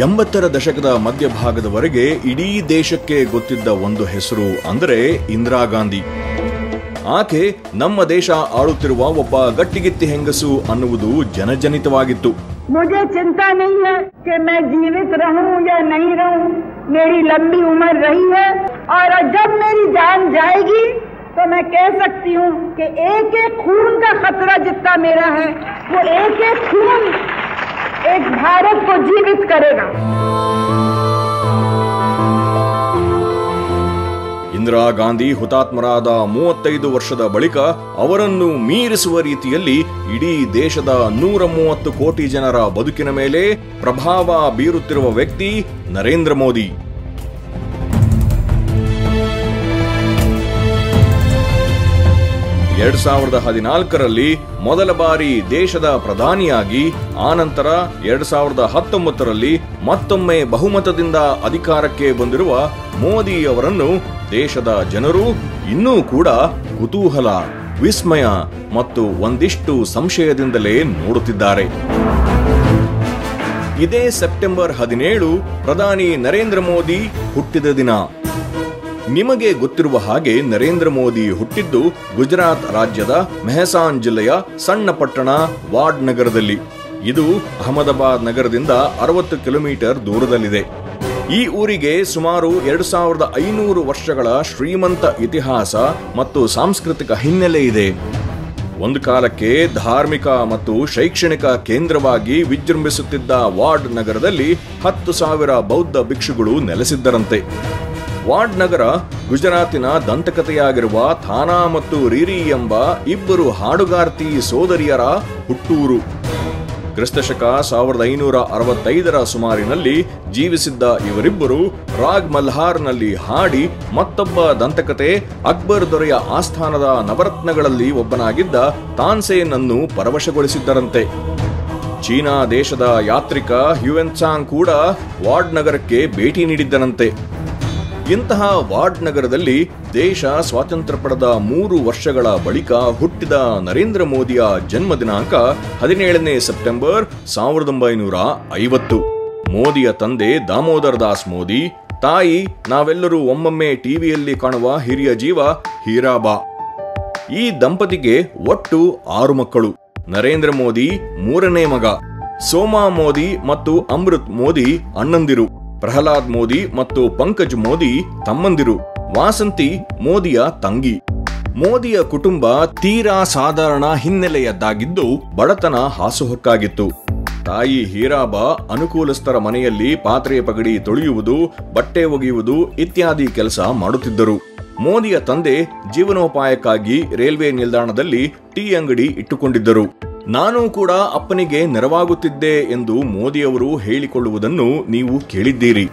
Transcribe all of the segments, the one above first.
80ರ ದಶಕದ ಮಧ್ಯಭಾಗದವರೆಗೆ ಇಡೀ ದೇಶಕ್ಕೆ ಗೊತ್ತಿದ್ದ ಒಂದು ಹೆಸರು ಅಂದರೆ ಇಂದಿರಾ ಗಾಂಧಿ. ಆಕೆ ನಮ್ಮ ದೇಶ ಆಳುತ್ತಿರುವ ಒಬ್ಬ ಗಟ್ಟಿಗಿತ್ತಿ ಹೆಂಗಸು ಅನ್ನುವುದು ಜನಜನಿತವಾಗಿತ್ತು. मुझे चिंता नहीं है कि मैं जीवित रहूं या नहीं रहूं, मेरी लंबी उम्र रही है और जब मेरी जान जाएगी तो मैं कह सकती हूं कि एक एक खून का खतरा जितना मेरा है वो एक एक खून एक भारत को जीवित करेगा. ಇಂದಿರಾ ಗಾಂಧಿ ಹುತಾತ್ಮರಾದ 35 ವರ್ಷದ ಬಳಿಕ ಅವರನ್ನು ಮೀರಿಸುವ ರೀತಿಯಲ್ಲಿ ಇಡೀ ದೇಶದ 130 ಕೋಟಿ ಜನರ ಬದುಕಿನ ಮೇಲೆ ಪ್ರಭಾವ ಬೀರುತ್ತಿರುವ ವ್ಯಕ್ತಿ ನರೇಂದ್ರ ಮೋದಿ. ಎರಡ್ 2014ರಲ್ಲಿ ಮೊದಲ ಬಾರಿ ದೇಶದ ಪ್ರಧಾನಿಯಾಗಿ ಆನಂತರ 2019ರಲ್ಲಿ ಮತ್ತೊಮ್ಮೆ ಬಹುಮತದಿಂದ ಅಧಿಕಾರಕ್ಕೆ ಬಂದಿರುವ ಮೋದಿ ಅವರನ್ನು ದೇಶದ ಜನರು ಇನ್ನೂ ಕೂಡ ಕುತೂಹಲ, ವಿಸ್ಮಯ ಮತ್ತು ಒಂದಿಷ್ಟು ಸಂಶಯದಿಂದಲೇ ನೋಡುತ್ತಿದ್ದಾರೆ. ಇದೇ ಸೆಪ್ಟೆಂಬರ್ 17 ಪ್ರಧಾನಿ ನರೇಂದ್ರ ಮೋದಿ ಹುಟ್ಟಿದ ದಿನ. ನಿಮಗೆ ಗೊತ್ತಿರುವ ಹಾಗೆ ನರೇಂದ್ರ ಮೋದಿ ಹುಟ್ಟಿದ್ದು ಗುಜರಾತ್ ರಾಜ್ಯದ ಮೆಹಸಾನ್ ಜಿಲ್ಲೆಯ ಸಣ್ಣ ಪಟ್ಟಣ ವಾಡ್ ನಗರದಲ್ಲಿ. ಇದು ಅಹಮದಾಬಾದ್ ನಗರದಿಂದ 60 ಕಿಲೋಮೀಟರ್ ದೂರದಲ್ಲಿದೆ. ಈ ಊರಿಗೆ ಸುಮಾರು 2500 ವರ್ಷಗಳ ಶ್ರೀಮಂತ ಇತಿಹಾಸ ಮತ್ತು ಸಾಂಸ್ಕೃತಿಕ ಹಿನ್ನೆಲೆ ಇದೆ. ಒಂದು ಕಾಲಕ್ಕೆ ಧಾರ್ಮಿಕ ಮತ್ತು ಶೈಕ್ಷಣಿಕ ಕೇಂದ್ರವಾಗಿ ವಿಜೃಂಭಿಸುತ್ತಿದ್ದ ವಾಡ್ ನಗರದಲ್ಲಿ 10,000 ಬೌದ್ಧ ಭಿಕ್ಷುಗಳು ನೆಲೆಸಿದ್ದರಂತೆ. ವಾಡ್ ನಗರ ಗುಜರಾತಿನ ದಂತಕಥೆಯಾಗಿರುವ ಥಾನಾ ಮತ್ತು ರೀರಿ ಎಂಬ ಇಬ್ಬರು ಹಾಡುಗಾರ್ತಿ ಸೋದರಿಯರ ಹುಟ್ಟೂರು. ಕ್ರಿಸ್ತಶಕ 1565ರ ಸುಮಾರಿನಲ್ಲಿ ಜೀವಿಸಿದ್ದ ಇವರಿಬ್ಬರು ರಾಗ್ ಮಲ್ಹಾರ್ನಲ್ಲಿ ಹಾಡಿ ಮತ್ತೊಬ್ಬ ದಂತಕತೆ ಅಕ್ಬರ್ ದೊರೆಯ ಆಸ್ಥಾನದ ನವರತ್ನಗಳಲ್ಲಿ ಒಬ್ಬನಾಗಿದ್ದ ತಾನ್ಸೇನ್ ಅನ್ನು ಪರವಶಗೊಳಿಸಿದ್ದರಂತೆ. ಚೀನಾ ದೇಶದ ಯಾತ್ರಿಕ ಹ್ಯುಯೆನ್ಸಾಂಗ್ ಕೂಡ ವಾಡ್ ನಗರಕ್ಕೆ ಭೇಟಿ ನೀಡಿದ್ದರಂತೆ. ಇಂತಹ ವಾಡ್ ನಗರದಲ್ಲಿ ದೇಶ ಸ್ವಾತಂತ್ರ್ಯ ಪಡೆದ 3 ವರ್ಷಗಳ ಬಳಿಕ ಹುಟ್ಟಿದ ನರೇಂದ್ರ ಮೋದಿಯ ಜನ್ಮ ದಿನಾಂಕ 17ನೇ ಸೆಪ್ಟೆಂಬರ್ 1950. ಮೋದಿಯ ತಂದೆ ದಾಮೋದರ್ ದಾಸ್ ಮೋದಿ, ತಾಯಿ ನಾವೆಲ್ಲರೂ ಒಮ್ಮೊಮ್ಮೆ ಟಿವಿಯಲ್ಲಿ ಕಾಣುವ ಹಿರಿಯ ಜೀವ ಹೀರಾಬಾ. ಈ ದಂಪತಿಗೆ ಒಟ್ಟು 6 ಮಕ್ಕಳು. ನರೇಂದ್ರ ಮೋದಿ 3ನೇ ಮಗ, ಸೋಮಾ ಮೋದಿ ಮತ್ತು ಅಮೃತ್ ಮೋದಿ ಅಣ್ಣಂದಿರು, ಪ್ರಹ್ಲಾದ್ ಮೋದಿ ಮತ್ತು ಪಂಕಜ್ ಮೋದಿ ತಮ್ಮಂದಿರು, ವಾಸಂತಿ ಮೋದಿಯ ತಂಗಿ. ಮೋದಿಯ ಕುಟುಂಬ ತೀರಾ ಸಾಧಾರಣ ಹಿನ್ನೆಲೆಯದ್ದಾಗಿದ್ದು ಬಡತನ ಹಾಸುಹೊಕ್ಕಾಗಿತ್ತು. ತಾಯಿ ಹೀರಾಬಾ ಅನುಕೂಲಸ್ಥರ ಮನೆಯಲ್ಲಿ ಪಾತ್ರೆ ಪಗಡಿ ತೊಳೆಯುವುದು, ಬಟ್ಟೆ ಒಗೆಯುವುದು ಇತ್ಯಾದಿ ಕೆಲಸ ಮಾಡುತ್ತಿದ್ದರು. ಮೋದಿಯ ತಂದೆ ಜೀವನೋಪಾಯಕ್ಕಾಗಿ ರೈಲ್ವೆ ನಿಲ್ದಾಣದಲ್ಲಿ ಟೀ ಅಂಗಡಿ ಇಟ್ಟುಕೊಂಡಿದ್ದರು. ನಾನು ಕೂಡ ಅಪ್ಪನಿಗೆ ನೆರವಾಗುತ್ತಿದ್ದೆ ಎಂದು ಮೋದಿಯವರು ಹೇಳಿಕೊಳ್ಳುವುದನ್ನು ನೀವು ಕೇಳಿದ್ದೀರಿ.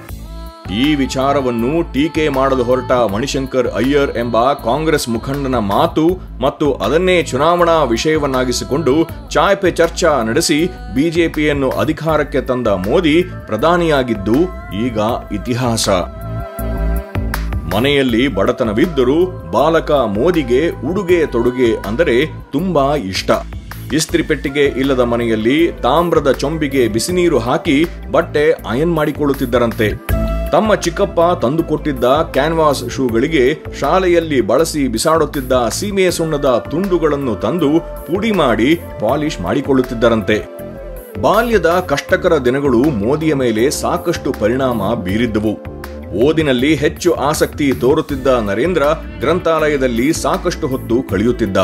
ಈ ವಿಚಾರವನ್ನು ಟೀಕೆ ಮಾಡಲು ಹೊರಟ ಮಣಿಶಂಕರ್ ಅಯ್ಯರ್ ಎಂಬ ಕಾಂಗ್ರೆಸ್ ಮುಖಂಡನ ಮಾತು ಮತ್ತು ಅದನ್ನೇ ಚುನಾವಣಾ ವಿಷಯವನ್ನಾಗಿಸಿಕೊಂಡು ಚಾಯ್ ಪೆ ಚರ್ಚಾ ನಡೆಸಿ ಬಿಜೆಪಿಯನ್ನು ಅಧಿಕಾರಕ್ಕೆ ತಂದ ಮೋದಿ ಪ್ರಧಾನಿಯಾಗಿದ್ದು ಈಗ ಇತಿಹಾಸ. ಮನೆಯಲ್ಲಿ ಬಡತನವಿದ್ದರೂ ಬಾಲಕ ಮೋದಿಗೆ ಉಡುಗೆ ತೊಡುಗೆ ಅಂದರೆ ತುಂಬಾ ಇಷ್ಟ. ಇಸ್ತ್ರಿ ಪೆಟ್ಟಿಗೆ ಇಲ್ಲದ ಮನೆಯಲ್ಲಿ ತಾಮ್ರದ ಚೊಂಬಿಗೆ ಬಿಸಿನೀರು ಹಾಕಿ ಬಟ್ಟೆ ಅಯನ್ ಮಾಡಿಕೊಳ್ಳುತ್ತಿದ್ದರಂತೆ. ತಮ್ಮ ಚಿಕ್ಕಪ್ಪ ತಂದುಕೊಟ್ಟಿದ್ದ ಕ್ಯಾನ್ವಾಸ್ ಶೂಗಳಿಗೆ ಶಾಲೆಯಲ್ಲಿ ಬಳಸಿ ಬಿಸಾಡುತ್ತಿದ್ದ ಸೀಮೆ ಸುಣ್ಣದ ತುಂಡುಗಳನ್ನು ತಂದು ಪುಡಿ ಮಾಡಿ ಪಾಲಿಶ್ ಮಾಡಿಕೊಳ್ಳುತ್ತಿದ್ದರಂತೆ. ಬಾಲ್ಯದ ಕಷ್ಟಕರ ದಿನಗಳು ಮೋದಿಯ ಮೇಲೆ ಸಾಕಷ್ಟು ಪರಿಣಾಮ ಬೀರಿದ್ದವು. ಓದಿನಲ್ಲಿ ಹೆಚ್ಚು ಆಸಕ್ತಿ ತೋರುತ್ತಿದ್ದ ನರೇಂದ್ರ ಗ್ರಂಥಾಲಯದಲ್ಲಿ ಸಾಕಷ್ಟು ಹೊತ್ತು ಕಳೆಯುತ್ತಿದ್ದ.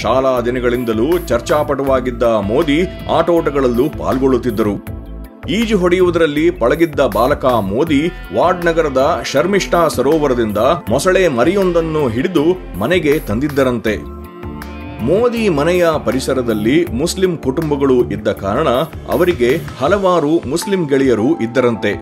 ಶಾಲಾ ದಿನಗಳಿಂದಲೂ ಚರ್ಚಾಪಟುವಾಗಿದ್ದ ಮೋದಿ ಆಟೋಟಗಳಲ್ಲೂ ಪಾಲ್ಗೊಳ್ಳುತ್ತಿದ್ದರು. ಈಜು ಹೊಡೆಯುವುದರಲ್ಲಿ ಪಳಗಿದ್ದ ಬಾಲಕ ಮೋದಿ ವಾಡ್ ನಗರದ ಶರ್ಮಿಷ್ಠಾ ಸರೋವರದಿಂದ ಮೊಸಳೆ ಮರಿಯೊಂದನ್ನು ಹಿಡಿದು ಮನೆಗೆ ತಂದಿದ್ದರಂತೆ. ಮೋದಿ ಮನೆಯ ಪರಿಸರದಲ್ಲಿ ಮುಸ್ಲಿಂ ಕುಟುಂಬಗಳು ಇದ್ದ ಕಾರಣ ಅವರಿಗೆ ಹಲವಾರು ಮುಸ್ಲಿಂ ಗೆಳೆಯರು ಇದ್ದರಂತೆ.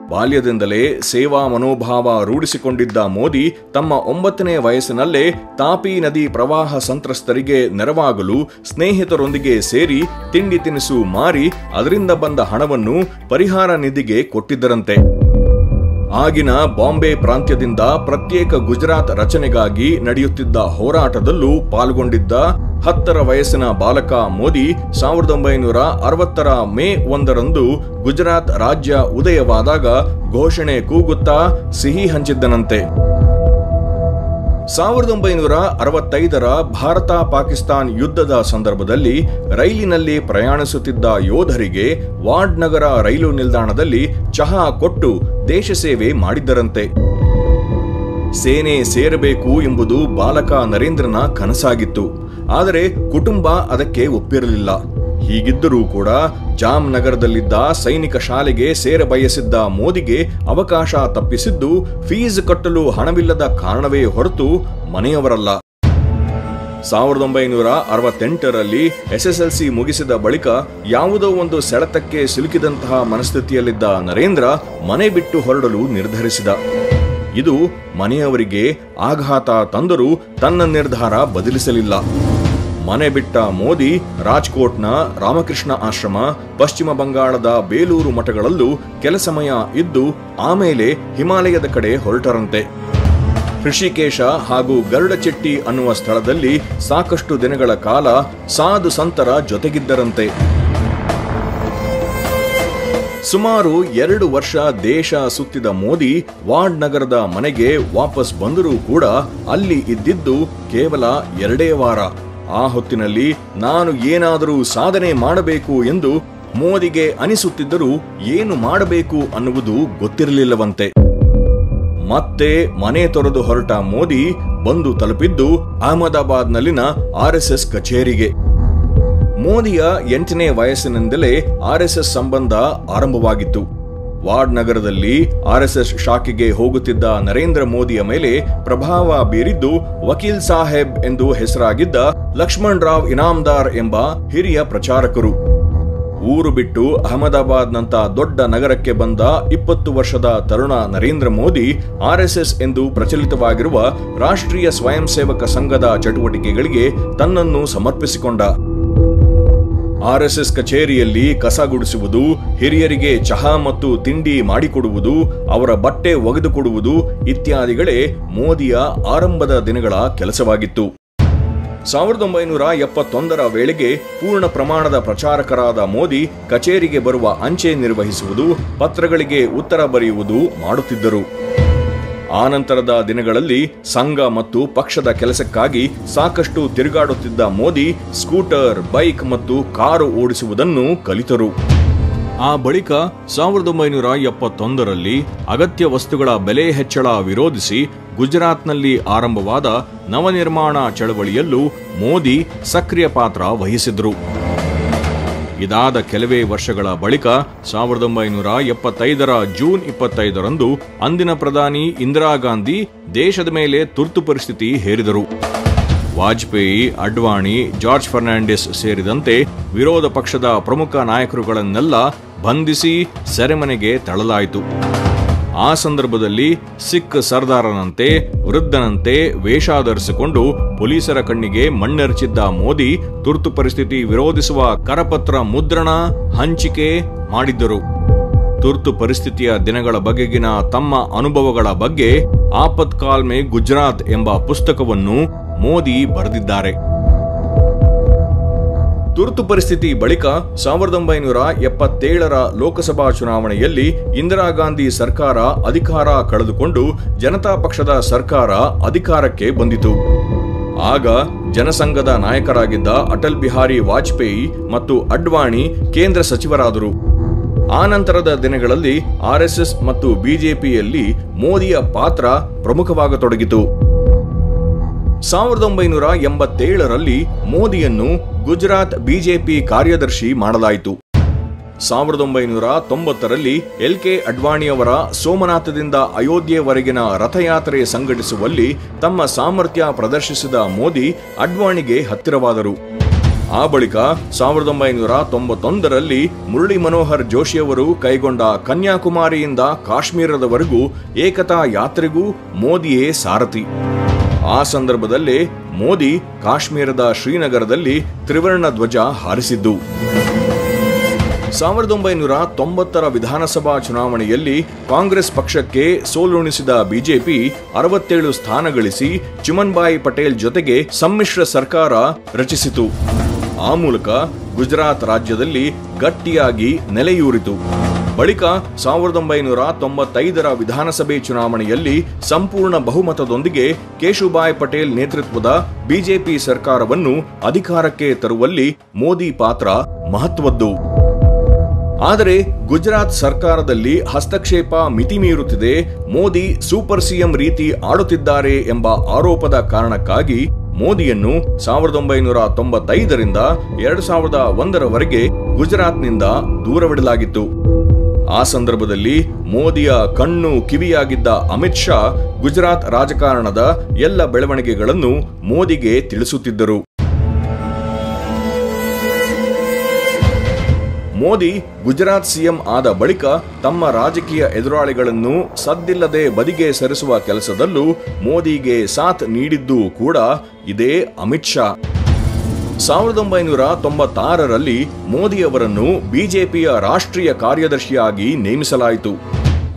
ಬಾಲ್ಯದಿಂದಲೇ ಸೇವಾ ಮನೋಭಾವ ರೂಢಿಸಿಕೊಂಡಿದ್ದ ಮೋದಿ ತಮ್ಮ 9ನೇ ವಯಸ್ಸಿನಲ್ಲೇ ತಾಪಿ ನದಿ ಪ್ರವಾಹ ಸಂತ್ರಸ್ತರಿಗೆ ನೆರವಾಗಲು ಸ್ನೇಹಿತರೊಂದಿಗೆ ಸೇರಿ ತಿಂಡಿ ತಿನಿಸು ಮಾರಿ ಅದರಿಂದ ಬಂದ ಹಣವನ್ನು ಪರಿಹಾರ ನಿಧಿಗೆ ಕೊಟ್ಟಿದ್ದರಂತೆ. ಆಗಿನ ಬಾಂಬೆ ಪ್ರಾಂತ್ಯದಿಂದ ಪ್ರತ್ಯೇಕ ಗುಜರಾತ್ ರಚನೆಗಾಗಿ ನಡೆಯುತ್ತಿದ್ದ ಹೋರಾಟದಲ್ಲೂ ಪಾಲ್ಗೊಂಡಿದ್ದ 10ರ ವಯಸ್ಸಿನ ಬಾಲಕ ಮೋದಿ 1960ರ ಮೇ 1ರಂದು ಗುಜರಾತ್ ರಾಜ್ಯ ಉದಯವಾದಾಗ ಘೋಷಣೆ ಕೂಗುತ್ತಾ ಸಿಹಿ ಹಂಚಿದ್ದನಂತೆ. 1965ರ ಭಾರತ ಪಾಕಿಸ್ತಾನ್ ಯುದ್ಧದ ಸಂದರ್ಭದಲ್ಲಿ ರೈಲಿನಲ್ಲಿ ಪ್ರಯಾಣಿಸುತ್ತಿದ್ದ ಯೋಧರಿಗೆ ವಾಡ್ನಗರ ರೈಲು ನಿಲ್ದಾಣದಲ್ಲಿ ಚಹಾ ಕೊಟ್ಟು ದೇಶ ಸೇವೆ ಮಾಡಿದ್ದರಂತೆ. ಸೇನೆ ಸೇರಬೇಕು ಎಂಬುದು ಬಾಲಕ ನರೇಂದ್ರನ ಕನಸಾಗಿತ್ತು. ಆದರೆ ಕುಟುಂಬ ಅದಕ್ಕೆ ಒಪ್ಪಿರಲಿಲ್ಲ. ಹೀಗಿದ್ದರೂ ಕೂಡ ಜಾಮ್ನಗರದಲ್ಲಿದ್ದ ಸೈನಿಕ ಶಾಲೆಗೆ ಸೇರಬಯಸಿದ್ದ ಮೋದಿಗೆ ಅವಕಾಶ ತಪ್ಪಿಸಿದ್ದು ಫೀಸ್ ಕಟ್ಟಲು ಹಣವಿಲ್ಲದ ಕಾರಣವೇ ಹೊರತು ಮನೆಯವರಲ್ಲ. 1968ರಲ್ಲಿ SSLC ಮುಗಿಸಿದ ಬಳಿಕ ಯಾವುದೋ ಒಂದು ಸೆಳೆತಕ್ಕೆ ಸಿಲುಕಿದಂತಹ ಮನಸ್ಥಿತಿಯಲ್ಲಿದ್ದ ನರೇಂದ್ರ ಮನೆ ಬಿಟ್ಟು ಹೊರಡಲು ನಿರ್ಧರಿಸಿದ. ಇದು ಮನೆಯವರಿಗೆ ಆಘಾತ ತಂದರೂ ತನ್ನ ನಿರ್ಧಾರ ಬದಲಿಸಲಿಲ್ಲ. ಮನೆ ಬಿಟ್ಟ ಮೋದಿ ರಾಜ್ಕೋಟ್ನ ರಾಮಕೃಷ್ಣ ಆಶ್ರಮ, ಪಶ್ಚಿಮ ಬಂಗಾಳದ ಬೇಲೂರು ಮಠಗಳಲ್ಲೂ ಕೆಲ ಸಮಯ ಇದ್ದು ಆಮೇಲೆ ಹಿಮಾಲಯದ ಕಡೆ ಹೊರಟರಂತೆ. ಋಷಿಕೇಶ ಹಾಗೂ ಗರುಡಚೆಟ್ಟಿ ಅನ್ನುವ ಸ್ಥಳದಲ್ಲಿ ಸಾಕಷ್ಟು ದಿನಗಳ ಕಾಲ ಸಾಧು ಸಂತರ ಜೊತೆಗಿದ್ದರಂತೆ. ಸುಮಾರು 2 ವರ್ಷ ದೇಶ ಸುತ್ತಿದ ಮೋದಿ ವಾಡ್ನಗರದ ಮನೆಗೆ ವಾಪಸ್ ಬಂದರೂ ಕೂಡ ಅಲ್ಲಿ ಇದ್ದಿದ್ದು ಕೇವಲ 2 ವಾರ. ಆ ಹೊತ್ತಿನಲ್ಲಿ ನಾನು ಏನಾದರೂ ಸಾಧನೆ ಮಾಡಬೇಕು ಎಂದು ಮೋದಿಗೆ ಅನಿಸುತ್ತಿದ್ದರೂ ಏನು ಮಾಡಬೇಕು ಅನ್ನುವುದು ಗೊತ್ತಿರಲಿಲ್ಲವಂತೆ. ಮತ್ತೆ ಮನೆ ತೊರೆದು ಹೊರಟ ಮೋದಿ ಬಂದು ತಲುಪಿದ್ದು ಅಹಮದಾಬಾದ್ನಲ್ಲಿನ RSS ಕಚೇರಿಗೆ. ಮೋದಿಯ 8ನೇ ವಯಸ್ಸಿನಿಂದಲೇ RSS ಸಂಬಂಧ ಆರಂಭವಾಗಿತ್ತು. ವಾಡ್ನಗರದಲ್ಲಿ RSS ಶಾಖೆಗೆ ಹೋಗುತ್ತಿದ್ದ ನರೇಂದ್ರ ಮೋದಿಯ ಮೇಲೆ ಪ್ರಭಾವ ಬೀರಿದ್ದು ವಕೀಲ್ ಸಾಹೇಬ್ ಎಂದು ಹೆಸರಾಗಿದ್ದ ಲಕ್ಷ್ಮಣ್ ರಾವ್ ಇನಾಮ್ದಾರ್ ಎಂಬ ಹಿರಿಯ ಪ್ರಚಾರಕರು. ಊರು ಬಿಟ್ಟು ಅಹಮದಾಬಾದ್ನಂತ ದೊಡ್ಡ ನಗರಕ್ಕೆ ಬಂದ 20 ವರ್ಷದ ತರುಣ ನರೇಂದ್ರ ಮೋದಿ RSS ಎಂದು ಪ್ರಚಲಿತವಾಗಿರುವ ರಾಷ್ಟ್ರೀಯ ಸ್ವಯಂ ಸೇವಕ ಸಂಘದ ಚಟುವಟಿಕೆಗಳಿಗೆ ತನ್ನನ್ನು ಸಮರ್ಪಿಸಿಕೊಂಡ. RSS ಕಚೇರಿಯಲ್ಲಿ ಕಸ ಗುಡಿಸುವುದು, ಹಿರಿಯರಿಗೆ ಚಹಾ ಮತ್ತು ತಿಂಡಿ ಮಾಡಿಕೊಡುವುದು, ಅವರ ಬಟ್ಟೆ ಒಗೆದುಕೊಡುವುದು ಇತ್ಯಾದಿಗಳೇ ಮೋದಿಯ ಆರಂಭದ ದಿನಗಳ ಕೆಲಸವಾಗಿತ್ತು. 1971ರ ವೇಳೆಗೆ ಪೂರ್ಣ ಪ್ರಮಾಣದ ಪ್ರಚಾರಕರಾದ ಮೋದಿ ಕಚೇರಿಗೆ ಬರುವ ಅಂಚೆ ನಿರ್ವಹಿಸುವುದು, ಪತ್ರಗಳಿಗೆ ಉತ್ತರ ಬರೆಯುವುದು ಮಾಡುತ್ತಿದ್ದರು. ಆನಂತರದ ದಿನಗಳಲ್ಲಿ ಸಂಘ ಮತ್ತು ಪಕ್ಷದ ಕೆಲಸಕ್ಕಾಗಿ ಸಾಕಷ್ಟು ತಿರುಗಾಡುತ್ತಿದ್ದ ಮೋದಿ ಸ್ಕೂಟರ್, ಬೈಕ್ ಮತ್ತು ಕಾರು ಓಡಿಸುವುದನ್ನು ಕಲಿತರು. ಆ ಬಳಿಕ 1971ರಲ್ಲಿ ಅಗತ್ಯ ವಸ್ತುಗಳ ಬೆಲೆ ಹೆಚ್ಚಳ ವಿರೋಧಿಸಿ ಗುಜರಾತ್ನಲ್ಲಿ ಆರಂಭವಾದ ನವನಿರ್ಮಾಣ ಚಳವಳಿಯಲ್ಲೂ ಮೋದಿ ಸಕ್ರಿಯ ಪಾತ್ರ ವಹಿಸಿದ್ರು. ಇದಾದ ಕೆಲವೇ ವರ್ಷಗಳ ಬಳಿಕ 1975ರ ಜೂನ್ 25ರಂದು ಅಂದಿನ ಪ್ರಧಾನಿ ಇಂದಿರಾ ಗಾಂಧಿ ದೇಶದ ಮೇಲೆ ತುರ್ತು ಪರಿಸ್ಥಿತಿ ಹೇರಿದರು. ವಾಜಪೇಯಿ, ಅಡ್ವಾಣಿ, ಜಾರ್ಜ್ ಫರ್ನಾಂಡಿಸ್ ಸೇರಿದಂತೆ ವಿರೋಧ ಪಕ್ಷದ ಪ್ರಮುಖ ನಾಯಕರುಗಳನ್ನೆಲ್ಲ ಬಂಧಿಸಿ ಸೆರೆಮನೆಗೆ ತಳ್ಳಲಾಯಿತು. ಆ ಸಂದರ್ಭದಲ್ಲಿ ಸಿಖ್ ಸರ್ದಾರನಂತೆ ವೃದ್ಧನಂತೆ ವೇಷ ಧರಿಸಿಕೊಂಡು ಪೊಲೀಸರ ಕಣ್ಣಿಗೆ ಮಣ್ಣೆರಚಿದ್ದ ಮೋದಿ ತುರ್ತು ಪರಿಸ್ಥಿತಿ ವಿರೋಧಿಸುವ ಕರಪತ್ರ ಮುದ್ರಣ, ಹಂಚಿಕೆ ಮಾಡಿದ್ದರು. ತುರ್ತು ಪರಿಸ್ಥಿತಿಯ ದಿನಗಳ ಬಗೆಗಿನ ತಮ್ಮ ಅನುಭವಗಳ ಬಗ್ಗೆ ಆಪತ್ಕಾಲ್ ಮೇ ಗುಜರಾತ್ ಎಂಬ ಪುಸ್ತಕವನ್ನು ಮೋದಿ ಬರೆದಿದ್ದಾರೆ. ತುರ್ತು ಪರಿಸ್ಥಿತಿ ಬಳಿಕ 1977ರ ಲೋಕಸಭಾ ಚುನಾವಣೆಯಲ್ಲಿ ಇಂದಿರಾ ಗಾಂಧಿ ಸರ್ಕಾರ ಅಧಿಕಾರ ಕಳೆದುಕೊಂಡು ಜನತಾ ಪಕ್ಷದ ಸರ್ಕಾರ ಅಧಿಕಾರಕ್ಕೆ ಬಂದಿತು. ಆಗ ಜನಸಂಘದ ನಾಯಕರಾಗಿದ್ದ ಅಟಲ್ ಬಿಹಾರಿ ವಾಜಪೇಯಿ ಮತ್ತು ಅಡ್ವಾಣಿ ಕೇಂದ್ರ ಸಚಿವರಾದರು. ಆನಂತರದ ದಿನಗಳಲ್ಲಿ RSS ಮತ್ತು ಬಿಜೆಪಿಯಲ್ಲಿ ಮೋದಿಯ ಪಾತ್ರ ಪ್ರಮುಖವಾಗತೊಡಗಿತು. 1987ರಲ್ಲಿ ಮೋದಿಯನ್ನು ಗುಜರಾತ್ ಬಿಜೆಪಿ ಕಾರ್ಯದರ್ಶಿ ಮಾಡಲಾಯಿತು. 1990ರಲ್ಲಿ LK ಅಡ್ವಾಣಿಯವರ ಸೋಮನಾಥದಿಂದ ಅಯೋಧ್ಯೆವರೆಗಿನ ರಥಯಾತ್ರೆ ಸಂಘಟಿಸುವಲ್ಲಿ ತಮ್ಮ ಸಾಮರ್ಥ್ಯ ಪ್ರದರ್ಶಿಸಿದ ಮೋದಿ ಅಡ್ವಾಣಿಗೆ ಹತ್ತಿರವಾದರು. ಆ ಬಳಿಕ 1991ರಲ್ಲಿ ಮುರಳಿ ಮನೋಹರ್ ಜೋಶಿಯವರು ಕೈಗೊಂಡ ಕನ್ಯಾಕುಮಾರಿಯಿಂದ ಕಾಶ್ಮೀರದವರೆಗೂ ಏಕತಾ ಯಾತ್ರೆಗೂ ಮೋದಿಯೇ ಸಾರಥಿ. ಆ ಸಂದರ್ಭದಲ್ಲೇ ಮೋದಿ ಕಾಶ್ಮೀರದ ಶ್ರೀನಗರದಲ್ಲಿ ತ್ರಿವರ್ಣ ಧ್ವಜ ಹಾರಿಸಿದ್ದು. 1990 ವಿಧಾನಸಭಾ ಚುನಾವಣೆಯಲ್ಲಿ ಕಾಂಗ್ರೆಸ್ ಪಕ್ಷಕ್ಕೆ ಸೋಲುಣಿಸಿದ ಬಿಜೆಪಿ 67 ಸ್ಥಾನ ಗಳಿಸಿ ಚಿಮನ್ಬಾಯಿ ಪಟೇಲ್ ಜೊತೆಗೆ ಸಮ್ಮಿಶ್ರ ಸರ್ಕಾರ ರಚಿಸಿತು. ಆ ಮೂಲಕ ಗುಜರಾತ್ ರಾಜ್ಯದಲ್ಲಿ ಗಟ್ಟಿಯಾಗಿ ನೆಲೆಯೂರಿತು. ಬಳಿಕ 1995 ವಿಧಾನಸಭೆ ಚುನಾವಣೆಯಲ್ಲಿ ಸಂಪೂರ್ಣ ಬಹುಮತದೊಂದಿಗೆ ಕೇಶುಭಾಯ್ ಪಟೇಲ್ ನೇತೃತ್ವದ ಬಿಜೆಪಿ ಸರ್ಕಾರವನ್ನು ಅಧಿಕಾರಕ್ಕೆ ತರುವಲ್ಲಿ ಮೋದಿ ಪಾತ್ರ ಮಹತ್ವದ್ದು. ಆದರೆ ಗುಜರಾತ್ ಸರ್ಕಾರದಲ್ಲಿ ಹಸ್ತಕ್ಷೇಪ ಮಿತಿಮೀರುತ್ತಿದೆ, ಮೋದಿ ಸೂಪರ್ ಸಿಎಂ ರೀತಿ ಆಡುತ್ತಿದ್ದಾರೆ ಎಂಬ ಆರೋಪದ ಕಾರಣಕ್ಕಾಗಿ ಮೋದಿಯನ್ನು 1995ರಿಂದ 2001ರವರೆಗೆ ಗುಜರಾತ್ನಿಂದ ದೂರವಿಡಲಾಗಿತ್ತು. ಆ ಸಂದರ್ಭದಲ್ಲಿ ಮೋದಿಯ ಕಣ್ಣು ಕಿವಿಯಾಗಿದ್ದ ಅಮಿತ್ ಶಾ ಗುಜರಾತ್ ರಾಜಕಾರಣದ ಎಲ್ಲ ಬೆಳವಣಿಗೆಗಳನ್ನು ಮೋದಿಗೆ ತಿಳಿಸುತ್ತಿದ್ದರು. ಮೋದಿ ಗುಜರಾತ್ ಸಿಎಂ ಆದ ಬಳಿಕ ತಮ್ಮ ರಾಜಕೀಯ ಎದುರಾಳಿಗಳನ್ನು ಸದ್ದಿಲ್ಲದೆ ಬದಿಗೆ ಸರಿಸುವ ಕೆಲಸದಲ್ಲೂ ಮೋದಿಗೆ ಸಾಥ್ ನೀಡಿದ್ದೂ ಕೂಡ ಇದೇ ಅಮಿತ್ ಶಾ. 1996ರಲ್ಲಿ ಮೋದಿ ಅವರನ್ನು ಬಿಜೆಪಿಯ ರಾಷ್ಟ್ರೀಯ ಕಾರ್ಯದರ್ಶಿಯಾಗಿ ನೇಮಿಸಲಾಯಿತು.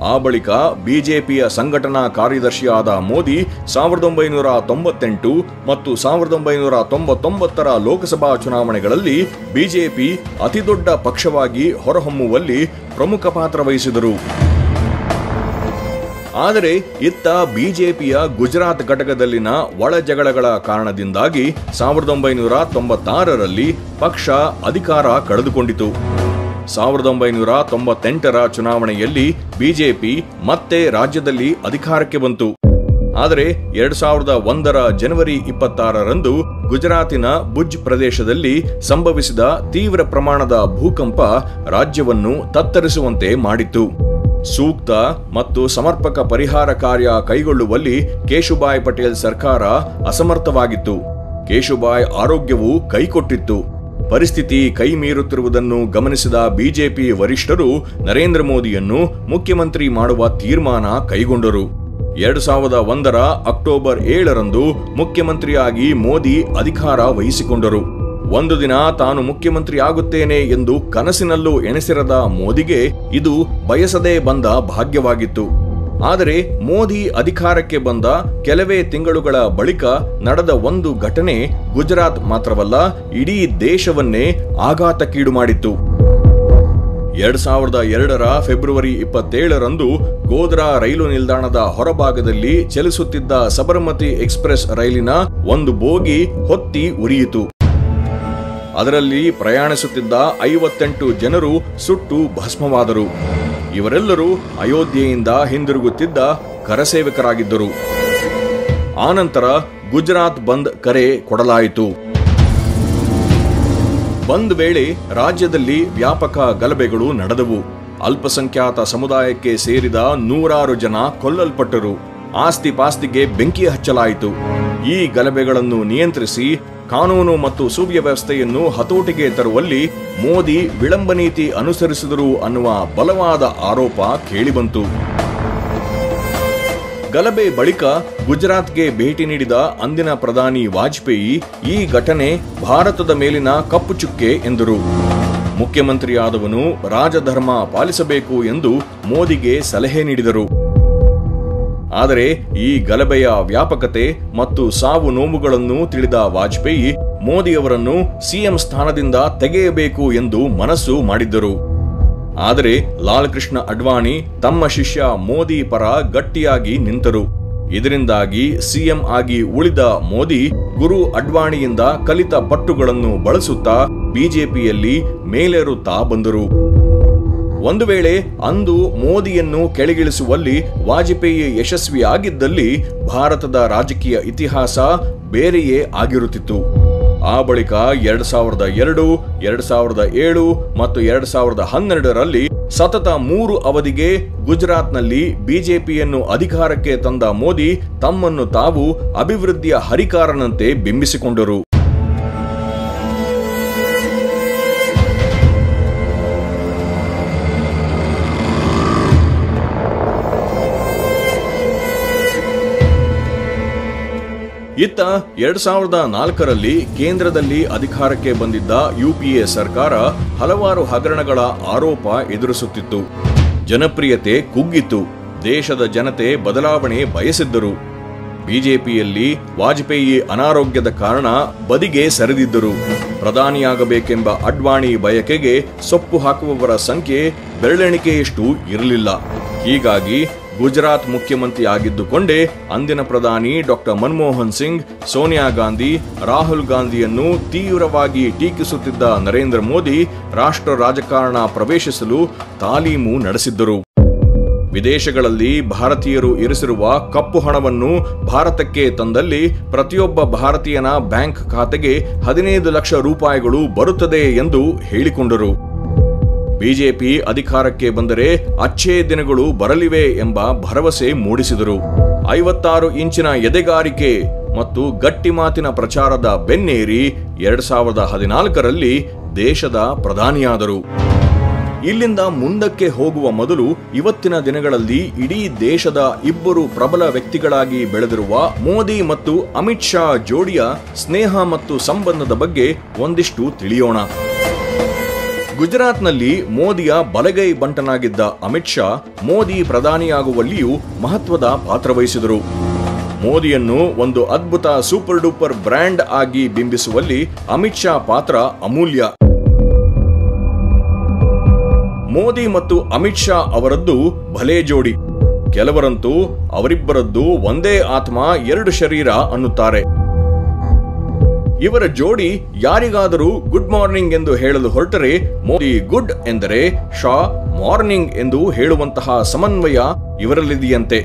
ಆ ಬಳಿಕ ಬಿಜೆಪಿಯ ಸಂಘಟನಾ ಕಾರ್ಯದರ್ಶಿಯಾದ ಮೋದಿ 1998 ಮತ್ತು 1999ರ ಲೋಕಸಭಾ ಚುನಾವಣೆಗಳಲ್ಲಿ ಬಿಜೆಪಿ ಅತಿದೊಡ್ಡ ಪಕ್ಷವಾಗಿ ಹೊರಹೊಮ್ಮುವಲ್ಲಿ ಪ್ರಮುಖ ಪಾತ್ರ ವಹಿಸಿದರು. ಆದರೆ ಇತ್ತ ಬಿಜೆಪಿಯ ಗುಜರಾತ್ ಘಟಕದಲ್ಲಿನ ಒಳಜಗಳಗಳ ಕಾರಣದಿಂದಾಗಿ 1996ರಲ್ಲಿ ಪಕ್ಷ ಅಧಿಕಾರ ಕಳೆದುಕೊಂಡಿತು. 1998ರ ಚುನಾವಣೆಯಲ್ಲಿ ಬಿಜೆಪಿ ಮತ್ತೆ ರಾಜ್ಯದಲ್ಲಿ ಅಧಿಕಾರಕ್ಕೆ ಬಂತು. ಆದರೆ 2001ರ ಜನವರಿ 26ರಂದು ಗುಜರಾತಿನ ಭುಜ್ ಪ್ರದೇಶದಲ್ಲಿ ಸಂಭವಿಸಿದ ತೀವ್ರ ಪ್ರಮಾಣದ ಭೂಕಂಪ ರಾಜ್ಯವನ್ನು ತತ್ತರಿಸುವಂತೆ ಮಾಡಿತು. ಸೂಕ್ತ ಮತ್ತು ಸಮರ್ಪಕ ಪರಿಹಾರ ಕಾರ್ಯ ಕೈಗೊಳ್ಳುವಲ್ಲಿ ಕೇಶುಭಾಯ್ ಪಟೇಲ್ ಸರ್ಕಾರ ಅಸಮರ್ಥವಾಗಿತ್ತು. ಕೇಶುಭಾಯ್ ಆರೋಗ್ಯವು ಕೈಕೊಟ್ಟಿತ್ತು. ಪರಿಸ್ಥಿತಿ ಕೈ ಮೀರುತ್ತಿರುವುದನ್ನು ಗಮನಿಸಿದ ಬಿಜೆಪಿ ವರಿಷ್ಠರು ನರೇಂದ್ರ ಮೋದಿಯನ್ನು ಮುಖ್ಯಮಂತ್ರಿ ಮಾಡುವ ತೀರ್ಮಾನ ಕೈಗೊಂಡರು. 2001ರ ಅಕ್ಟೋಬರ್ 7ರಂದು ಮುಖ್ಯಮಂತ್ರಿಯಾಗಿ ಮೋದಿ ಅಧಿಕಾರ ವಹಿಸಿಕೊಂಡರು. ಒಂದು ದಿನ ತಾನು ಮುಖ್ಯಮಂತ್ರಿ ಆಗುತ್ತೇನೆ ಎಂದು ಕನಸಿನಲ್ಲೂ ಎಣಿಸಿರದ ಮೋದಿಗೆ ಇದು ಬಯಸದೇ ಬಂದ ಭಾಗ್ಯವಾಗಿತ್ತು. ಆದರೆ ಮೋದಿ ಅಧಿಕಾರಕ್ಕೆ ಬಂದ ಕೆಲವೇ ತಿಂಗಳುಗಳ ಬಳಿಕ ನಡೆದ ಒಂದು ಘಟನೆ ಗುಜರಾತ್ ಮಾತ್ರವಲ್ಲ, ಇಡೀ ದೇಶವನ್ನೇ ಆಘಾತಕ್ಕೀಡು ಮಾಡಿತ್ತು. 2002ರ ಫೆಬ್ರವರಿ 27ರಂದು ಗೋಧ್ರಾ ರೈಲು ನಿಲ್ದಾಣದ ಹೊರಭಾಗದಲ್ಲಿ ಚಲಿಸುತ್ತಿದ್ದ ಸಬರಮತಿ ಎಕ್ಸ್ಪ್ರೆಸ್ ರೈಲಿನ ಒಂದು ಬೋಗಿ ಹೊತ್ತಿ ಉರಿಯಿತು. ಅದರಲ್ಲಿ ಪ್ರಯಾಣಿಸುತ್ತಿದ್ದ 58 ಜನರು ಸುಟ್ಟು ಭಸ್ಮವಾದರು. ಇವರೆಲ್ಲರೂ ಅಯೋಧ್ಯೆಯಿಂದ ಹಿಂದಿರುಗುತ್ತಿದ್ದ ಕರಸೇವಕರಾಗಿದ್ದರು. ಆನಂತರ ಗುಜರಾತ್ ಬಂದ್ ಕರೆ ಕೊಡಲಾಯಿತು. ಬಂದ್ ವೇಳೆ ರಾಜ್ಯದಲ್ಲಿ ವ್ಯಾಪಕ ಗಲಭೆಗಳು ನಡೆದವು. ಅಲ್ಪಸಂಖ್ಯಾತ ಸಮುದಾಯಕ್ಕೆ ಸೇರಿದ 100 ಜನ ಕೊಲ್ಲಲ್ಪಟ್ಟರು. ಆಸ್ತಿ ಪಾಸ್ತಿಗೆ ಬೆಂಕಿ ಹಚ್ಚಲಾಯಿತು. ಈ ಗಲಭೆಗಳನ್ನು ನಿಯಂತ್ರಿಸಿ ಕಾನೂನು ಮತ್ತು ಸುವ್ಯವಸ್ಥೆಯನ್ನು ಹತೋಟಿಗೆ ತರುವಲ್ಲಿ ಮೋದಿ ವಿಳಂಬ ನೀತಿ ಅನುಸರಿಸಿದರು ಅನ್ನುವ ಬಲವಾದ ಆರೋಪ ಕೇಳಿಬಂತು. ಗಲಭೆ ಬಳಿಕ ಗುಜರಾತ್ಗೆ ಭೇಟಿ ನೀಡಿದ ಅಂದಿನ ಪ್ರಧಾನಿ ವಾಜಪೇಯಿ ಈ ಘಟನೆ ಭಾರತದ ಮೇಲಿನ ಕಪ್ಪು ಚುಕ್ಕೆ ಎಂದರು. ಮುಖ್ಯಮಂತ್ರಿಯಾದವನು ರಾಜಧರ್ಮ ಪಾಲಿಸಬೇಕು ಎಂದು ಮೋದಿಗೆ ಸಲಹೆ ನೀಡಿದರು. ಆದರೆ ಈ ಗಲಭೆಯ ವ್ಯಾಪಕತೆ ಮತ್ತು ಸಾವು ನೋವುಗಳನ್ನು ತಿಳಿದ ವಾಜಪೇಯಿ ಮೋದಿಯವರನ್ನು ಸಿಎಂ ಸ್ಥಾನದಿಂದ ತೆಗೆಯಬೇಕು ಎಂದು ಮನಸ್ಸು ಮಾಡಿದ್ದರು. ಆದರೆ ಲಾಲ್ ಕೃಷ್ಣ ಅಡ್ವಾಣಿ ತಮ್ಮ ಶಿಷ್ಯ ಮೋದಿ ಪರ ಗಟ್ಟಿಯಾಗಿ ನಿಂತರು. ಇದರಿಂದಾಗಿ ಸಿಎಂ ಆಗಿ ಉಳಿದ ಮೋದಿ ಗುರು ಅಡ್ವಾಣಿಯಿಂದ ಕಲಿತ ಪಟ್ಟುಗಳನ್ನು ಬಳಸುತ್ತಾ ಬಿಜೆಪಿಯಲ್ಲಿ ಮೇಲೇರುತ್ತಾ ಬಂದರು. ಒಂದು ವೇಳೆ ಅಂದು ಮೋದಿಯನ್ನು ಕೆಳಗಿಳಿಸುವಲ್ಲಿ ವಾಜಪೇಯಿ ಯಶಸ್ವಿಯಾಗಿದ್ದಲ್ಲಿ ಭಾರತದ ರಾಜಕೀಯ ಇತಿಹಾಸ ಬೇರೆಯೇ ಆಗಿರುತ್ತಿತ್ತು. ಆ ಬಳಿಕ 2002, 2007 ಮತ್ತು 2012ರಲ್ಲಿ ಸತತ 3 ಅವಧಿಗೆ ಗುಜರಾತ್ನಲ್ಲಿ ಬಿಜೆಪಿಯನ್ನು ಅಧಿಕಾರಕ್ಕೆ ತಂದ ಮೋದಿ ತಮ್ಮನ್ನು ತಾವು ಅಭಿವೃದ್ಧಿಯ ಹರಿಕಾರನಂತೆ ಬಿಂಬಿಸಿಕೊಂಡರು. ಇತ್ತ 2004ರಲ್ಲಿ ಕೇಂದ್ರದಲ್ಲಿ ಅಧಿಕಾರಕ್ಕೆ ಬಂದಿದ್ದ ಯುಪಿಎ ಸರ್ಕಾರ ಹಲವಾರು ಹಗರಣಗಳ ಆರೋಪ ಎದುರಿಸುತ್ತಿತ್ತು. ಜನಪ್ರಿಯತೆ ಕುಗ್ಗಿತ್ತು. ದೇಶದ ಜನತೆ ಬದಲಾವಣೆ ಬಯಸಿದ್ದರು. ಬಿಜೆಪಿಯಲ್ಲಿ ವಾಜಪೇಯಿ ಅನಾರೋಗ್ಯದ ಕಾರಣ ಬದಿಗೆ ಸರಿದಿದ್ದರು. ಪ್ರಧಾನಿಯಾಗಬೇಕೆಂಬ ಅಡ್ವಾಣಿ ಬಯಕೆಗೆ ಸೊಪ್ಪು ಹಾಕುವವರ ಸಂಖ್ಯೆ ಬೆರಳೆಣಿಕೆಯಷ್ಟು ಇರಲಿಲ್ಲ. ಹೀಗಾಗಿ ಗುಜರಾತ್ ಮುಖ್ಯಮಂತ್ರಿ ಆಗಿದ್ದುಕೊಂಡೇ ಅಂದಿನ ಪ್ರಧಾನಿ ಡಾಕ್ಟರ್ ಮನಮೋಹನ್ ಸಿಂಗ್, ಸೋನಿಯಾ ಗಾಂಧಿ, ರಾಹುಲ್ ಗಾಂಧಿಯನ್ನು ತೀವ್ರವಾಗಿ ಟೀಕಿಸುತ್ತಿದ್ದ ನರೇಂದ್ರ ಮೋದಿ ರಾಷ್ಟ್ರ ರಾಜಕಾರಣ ಪ್ರವೇಶಿಸಲು ತಾಲೀಮು ನಡೆಸಿದ್ದರು. ವಿದೇಶಗಳಲ್ಲಿ ಭಾರತೀಯರು ಇರಿಸಿರುವ ಕಪ್ಪು ಹಣವನ್ನು ಭಾರತಕ್ಕೆ ತಂದಲ್ಲಿ ಪ್ರತಿಯೊಬ್ಬ ಭಾರತೀಯನ ಬ್ಯಾಂಕ್ ಖಾತೆಗೆ 15 ಲಕ್ಷ ರೂಪಾಯಿಗಳು ಬರುತ್ತದೆ ಎಂದು ಹೇಳಿಕೊಂಡರು. ಬಿಜೆಪಿ ಅಧಿಕಾರಕ್ಕೆ ಬಂದರೆ ಅಚ್ಚೇ ದಿನಗಳು ಬರಲಿವೆ ಎಂಬ ಭರವಸೆ ಮೂಡಿಸಿದರು. 56 ಇಂಚಿನ ಎದೆಗಾರಿಕೆ ಮತ್ತು ಗಟ್ಟಿ ಮಾತಿನ ಪ್ರಚಾರದ ಬೆನ್ನೇರಿ 2014ರಲ್ಲಿ ದೇಶದ ಪ್ರಧಾನಿಯಾದರು. ಇಲ್ಲಿಂದ ಮುಂದಕ್ಕೆ ಹೋಗುವ ಮೊದಲು ಇವತ್ತಿನ ದಿನಗಳಲ್ಲಿ ಇಡೀ ದೇಶದ ಇಬ್ಬರು ಪ್ರಬಲ ವ್ಯಕ್ತಿಗಳಾಗಿ ಬೆಳೆದಿರುವ ಮೋದಿ ಮತ್ತು ಅಮಿತ್ ಶಾ ಜೋಡಿಯ ಸ್ನೇಹ ಮತ್ತು ಸಂಬಂಧದ ಬಗ್ಗೆ ಒಂದಿಷ್ಟು ತಿಳಿಯೋಣ. ಗುಜರಾತ್ನಲ್ಲಿ ಮೋದಿಯ ಬಲಗೈ ಬಂಟನಾಗಿದ್ದ ಅಮಿತ್ ಶಾ ಮೋದಿ ಪ್ರಧಾನಿಯಾಗುವಲ್ಲಿಯೂ ಮಹತ್ವದ ಪಾತ್ರ ವಹಿಸಿದರು. ಮೋದಿಯನ್ನು ಒಂದು ಅದ್ಭುತ ಸೂಪರ್ ಡೂಪರ್ ಬ್ರ್ಯಾಂಡ್ ಆಗಿ ಬಿಂಬಿಸುವಲ್ಲಿ ಅಮಿತ್ ಶಾ ಪಾತ್ರ ಅಮೂಲ್ಯ. ಮೋದಿ ಮತ್ತು ಅಮಿತ್ ಶಾ ಅವರದ್ದು ಭಲೇ ಜೋಡಿ. ಕೆಲವರಂತೂ ಅವರಿಬ್ಬರದ್ದು ಒಂದೇ ಆತ್ಮ ಎರಡು ಶರೀರ ಅನ್ನುತ್ತಾರೆ. ಇವರ ಜೋಡಿ ಯಾರಿಗಾದರೂ ಗುಡ್ ಮಾರ್ನಿಂಗ್ ಎಂದು ಹೇಳಲು ಹೊರಟರೆ ಮೋದಿ ಗುಡ್ ಎಂದರೆ ಶಾ ಮಾರ್ನಿಂಗ್ ಎಂದು ಹೇಳುವಂತಹ ಸಮನ್ವಯ ಇವರಲ್ಲಿದೆಯಂತೆ.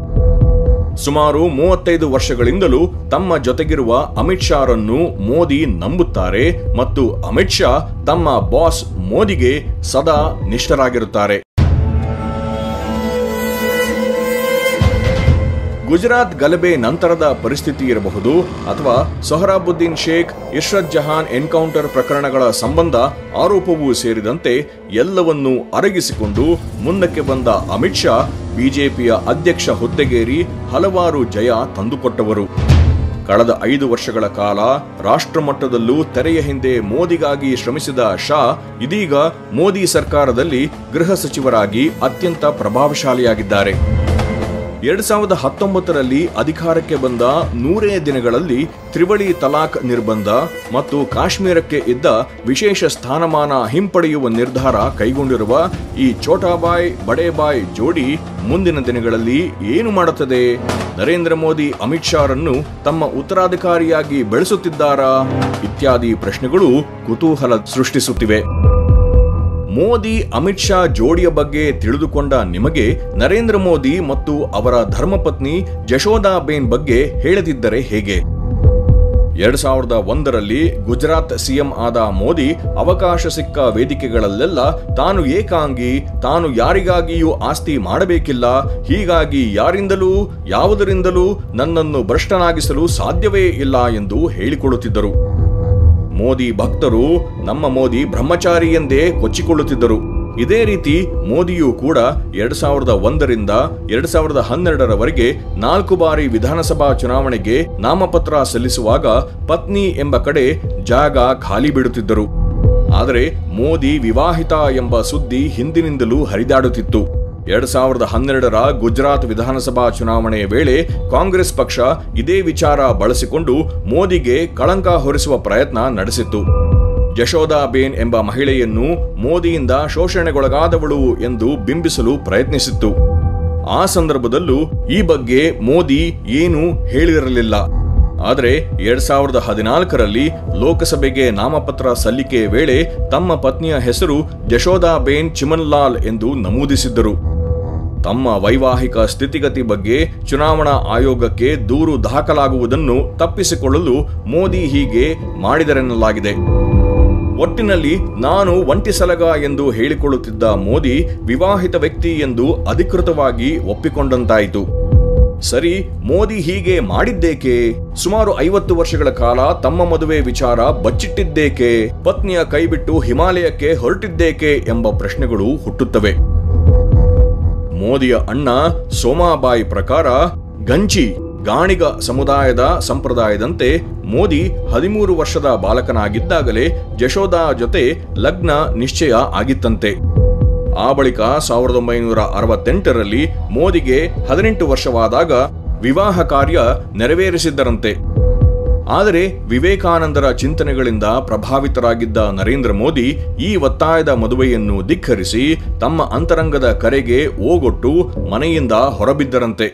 ಸುಮಾರು 35 ವರ್ಷಗಳಿಂದಲೂ ತಮ್ಮ ಜೊತೆಗಿರುವ ಅಮಿತ್ ಶಾರನ್ನು ಮೋದಿ ನಂಬುತ್ತಾರೆ ಮತ್ತು ಅಮಿತ್ ಶಾ ತಮ್ಮ ಬಾಸ್ ಮೋದಿಗೆ ಸದಾ ನಿಷ್ಠರಾಗಿರುತ್ತಾರೆ. ಗುಜರಾತ್ ಗಲಭೆ ನಂತರದ ಪರಿಸ್ಥಿತಿ ಇರಬಹುದು ಅಥವಾ ಸೊಹರಾಬುದ್ದೀನ್ ಶೇಖ್, ಇಶ್ರತ್ ಜಹಾನ್ ಎನ್ಕೌಂಟರ್ ಪ್ರಕರಣಗಳ ಸಂಬಂಧ ಆರೋಪವೂ ಸೇರಿದಂತೆ ಎಲ್ಲವನ್ನೂ ಅರಗಿಸಿಕೊಂಡು ಮುಂದಕ್ಕೆ ಬಂದ ಅಮಿತ್ ಶಾ ಬಿಜೆಪಿಯ ಅಧ್ಯಕ್ಷ ಹುದ್ದೆಗೇರಿ ಹಲವಾರು ಜಯ ತಂದುಕೊಟ್ಟವರು. ಕಳೆದ 5 ವರ್ಷಗಳ ಕಾಲ ರಾಷ್ಟ್ರಮಟ್ಟದಲ್ಲೂ ತೆರೆಯ ಹಿಂದೆ ಮೋದಿಗಾಗಿ ಶ್ರಮಿಸಿದ ಶಾ ಇದೀಗ ಮೋದಿ ಸರ್ಕಾರದಲ್ಲಿ ಗೃಹ ಸಚಿವರಾಗಿ ಅತ್ಯಂತ ಪ್ರಭಾವಶಾಲಿಯಾಗಿದ್ದಾರೆ. 2019ರಲ್ಲಿ ಅಧಿಕಾರಕ್ಕೆ ಬಂದ 100 ದಿನಗಳಲ್ಲಿ ತ್ರಿವಳಿ ತಲಾಖ್ ನಿರ್ಬಂಧ ಮತ್ತು ಕಾಶ್ಮೀರಕ್ಕೆ ಇದ್ದ ವಿಶೇಷ ಸ್ಥಾನಮಾನ ಹಿಂಪಡೆಯುವ ನಿರ್ಧಾರ ಕೈಗೊಂಡಿರುವ ಈ ಛೋಟಾಬಾಯ್ ಬಡೇಬಾಯ್ ಜೋಡಿ ಮುಂದಿನ ದಿನಗಳಲ್ಲಿ ಏನು ಮಾಡುತ್ತದೆ? ನರೇಂದ್ರ ಮೋದಿ ಅಮಿತ್ ಶಾರನ್ನು ತಮ್ಮ ಉತ್ತರಾಧಿಕಾರಿಯಾಗಿ ಬೆಳೆಸುತ್ತಿದ್ದಾರಾ? ಇತ್ಯಾದಿ ಪ್ರಶ್ನೆಗಳು ಕುತೂಹಲ ಸೃಷ್ಟಿಸುತ್ತಿವೆ. ಮೋದಿ ಅಮಿತ್ ಶಾ ಜೋಡಿಯ ಬಗ್ಗೆ ತಿಳಿದುಕೊಂಡ ನಿಮಗೆ ನರೇಂದ್ರ ಮೋದಿ ಮತ್ತು ಅವರ ಧರ್ಮಪತ್ನಿ ಜಶೋದಾಬೇನ್ ಬಗ್ಗೆ ಹೇಳದಿದ್ದರೆ ಹೇಗೆ? 2001ರಲ್ಲಿ ಗುಜರಾತ್ ಸಿಎಂ ಆದ ಮೋದಿ ಅವಕಾಶ ಸಿಕ್ಕ ವೇದಿಕೆಗಳಲ್ಲೆಲ್ಲ ತಾನು ಏಕಾಂಗಿ, ತಾನು ಯಾರಿಗಾಗಿಯೂ ಆಸ್ತಿ ಮಾಡಬೇಕಿಲ್ಲ, ಹೀಗಾಗಿ ಯಾರಿಂದಲೂ ಯಾವುದರಿಂದಲೂ ನನ್ನನ್ನು ಭ್ರಷ್ಟನಾಗಿಸಲು ಸಾಧ್ಯವೇ ಇಲ್ಲ ಎಂದು ಹೇಳಿಕೊಳ್ಳುತ್ತಿದ್ದರು. ಮೋದಿ ಭಕ್ತರು ನಮ್ಮ ಮೋದಿ ಬ್ರಹ್ಮಚಾರಿ ಎಂದೇ ಕೊಚ್ಚಿಕೊಳ್ಳುತ್ತಿದ್ದರು. ಇದೇ ರೀತಿ ಮೋದಿಯೂ ಕೂಡ 2001ರಿಂದ 2012ರವರೆಗೆ 4 ಬಾರಿ ವಿಧಾನಸಭಾ ಚುನಾವಣೆಗೆ ನಾಮಪತ್ರ ಸಲ್ಲಿಸುವಾಗ ಪತ್ನಿ ಎಂಬ ಕಡೆ ಜಾಗ ಖಾಲಿ ಬಿಡುತ್ತಿದ್ದರು. ಆದರೆ ಮೋದಿ ವಿವಾಹಿತ ಎಂಬ ಸುದ್ದಿ ಹಿಂದಿನಿಂದಲೂ ಹರಿದಾಡುತ್ತಿತ್ತು. 2012ರ ಗುಜರಾತ್ ವಿಧಾನಸಭಾ ಚುನಾವಣೆಯ ವೇಳೆ ಕಾಂಗ್ರೆಸ್ ಪಕ್ಷ ಇದೇ ವಿಚಾರ ಬಳಸಿಕೊಂಡು ಮೋದಿಗೆ ಕಳಂಕ ಹೊರಿಸುವ ಪ್ರಯತ್ನ ನಡೆಸಿತ್ತು. ಜಶೋದಾಬೇನ್ ಎಂಬ ಮಹಿಳೆಯನ್ನು ಮೋದಿಯಿಂದ ಶೋಷಣೆಗೊಳಗಾದವಳು ಎಂದು ಬಿಂಬಿಸಲು ಪ್ರಯತ್ನಿಸಿತ್ತು. ಆ ಸಂದರ್ಭದಲ್ಲೂ ಈ ಬಗ್ಗೆ ಮೋದಿ ಏನೂ ಹೇಳಿರಲಿಲ್ಲ. ಆದರೆ 2014ರಲ್ಲಿ ಲೋಕಸಭೆಗೆ ನಾಮಪತ್ರ ಸಲ್ಲಿಕೆ ವೇಳೆ ತಮ್ಮ ಪತ್ನಿಯ ಹೆಸರು ಜಶೋದಾಬೇನ್ ಚಿಮನ್ಲಾಲ್ ಎಂದು ನಮೂದಿಸಿದ್ದರು. ತಮ್ಮ ವೈವಾಹಿಕ ಸ್ಥಿತಿಗತಿ ಬಗ್ಗೆ ಚುನಾವಣಾ ಆಯೋಗಕ್ಕೆ ದೂರು ದಾಖಲಾಗುವುದನ್ನು ತಪ್ಪಿಸಿಕೊಳ್ಳಲು ಮೋದಿ ಹೀಗೆ ಮಾಡಿದರೆನ್ನಲಾಗಿದೆ. ಒಟ್ಟಿನಲ್ಲಿ ನಾನು ಒಂಟಿ ಸಲಗ ಎಂದು ಹೇಳಿಕೊಳ್ಳುತ್ತಿದ್ದ ಮೋದಿ ವಿವಾಹಿತ ವ್ಯಕ್ತಿ ಎಂದು ಅಧಿಕೃತವಾಗಿ ಒಪ್ಪಿಕೊಂಡಂತಾಯಿತು. ಸರಿ, ಮೋದಿ ಹೀಗೆ ಮಾಡಿದ್ದೇಕೆ? ಸುಮಾರು 50 ವರ್ಷಗಳ ಕಾಲ ತಮ್ಮ ಮದುವೆ ವಿಚಾರ ಬಚ್ಚಿಟ್ಟಿದ್ದೇಕೆ? ಪತ್ನಿಯ ಕೈಬಿಟ್ಟು ಹಿಮಾಲಯಕ್ಕೆ ಹೊರಟಿದ್ದೇಕೆ ಎಂಬ ಪ್ರಶ್ನೆಗಳು ಹುಟ್ಟುತ್ತವೆ. ಮೋದಿಯ ಅಣ್ಣ ಸೋಮಾಬಾಯಿ ಪ್ರಕಾರ ಗಂಜಿ ಗಾಣಿಗ ಸಮುದಾಯದ ಸಂಪ್ರದಾಯದಂತೆ ಮೋದಿ 13 ವರ್ಷದ ಬಾಲಕನಾಗಿದ್ದಾಗಲೇ ಜಶೋದಾ ಜೊತೆ ಲಗ್ನ ನಿಶ್ಚಯ ಆಗಿತ್ತಂತೆ. ಆ ಬಳಿಕ 1968ರಲ್ಲಿ ಮೋದಿಗೆ 18 ವರ್ಷವಾದಾಗ ವಿವಾಹ ಕಾರ್ಯ ನೆರವೇರಿಸಿದ್ದರಂತೆ. ಆದರೆ ವಿವೇಕಾನಂದರ ಚಿಂತನೆಗಳಿಂದ ಪ್ರಭಾವಿತರಾಗಿದ್ದ ನರೇಂದ್ರ ಮೋದಿ ಈ ಒತ್ತಾಯದ ಮದುವೆಯನ್ನು ಧಿಕ್ಕರಿಸಿ ತಮ್ಮ ಅಂತರಂಗದ ಕರೆಗೆ ಓಗೊಟ್ಟು ಮನೆಯಿಂದ ಹೊರಬಿದ್ದರಂತೆ.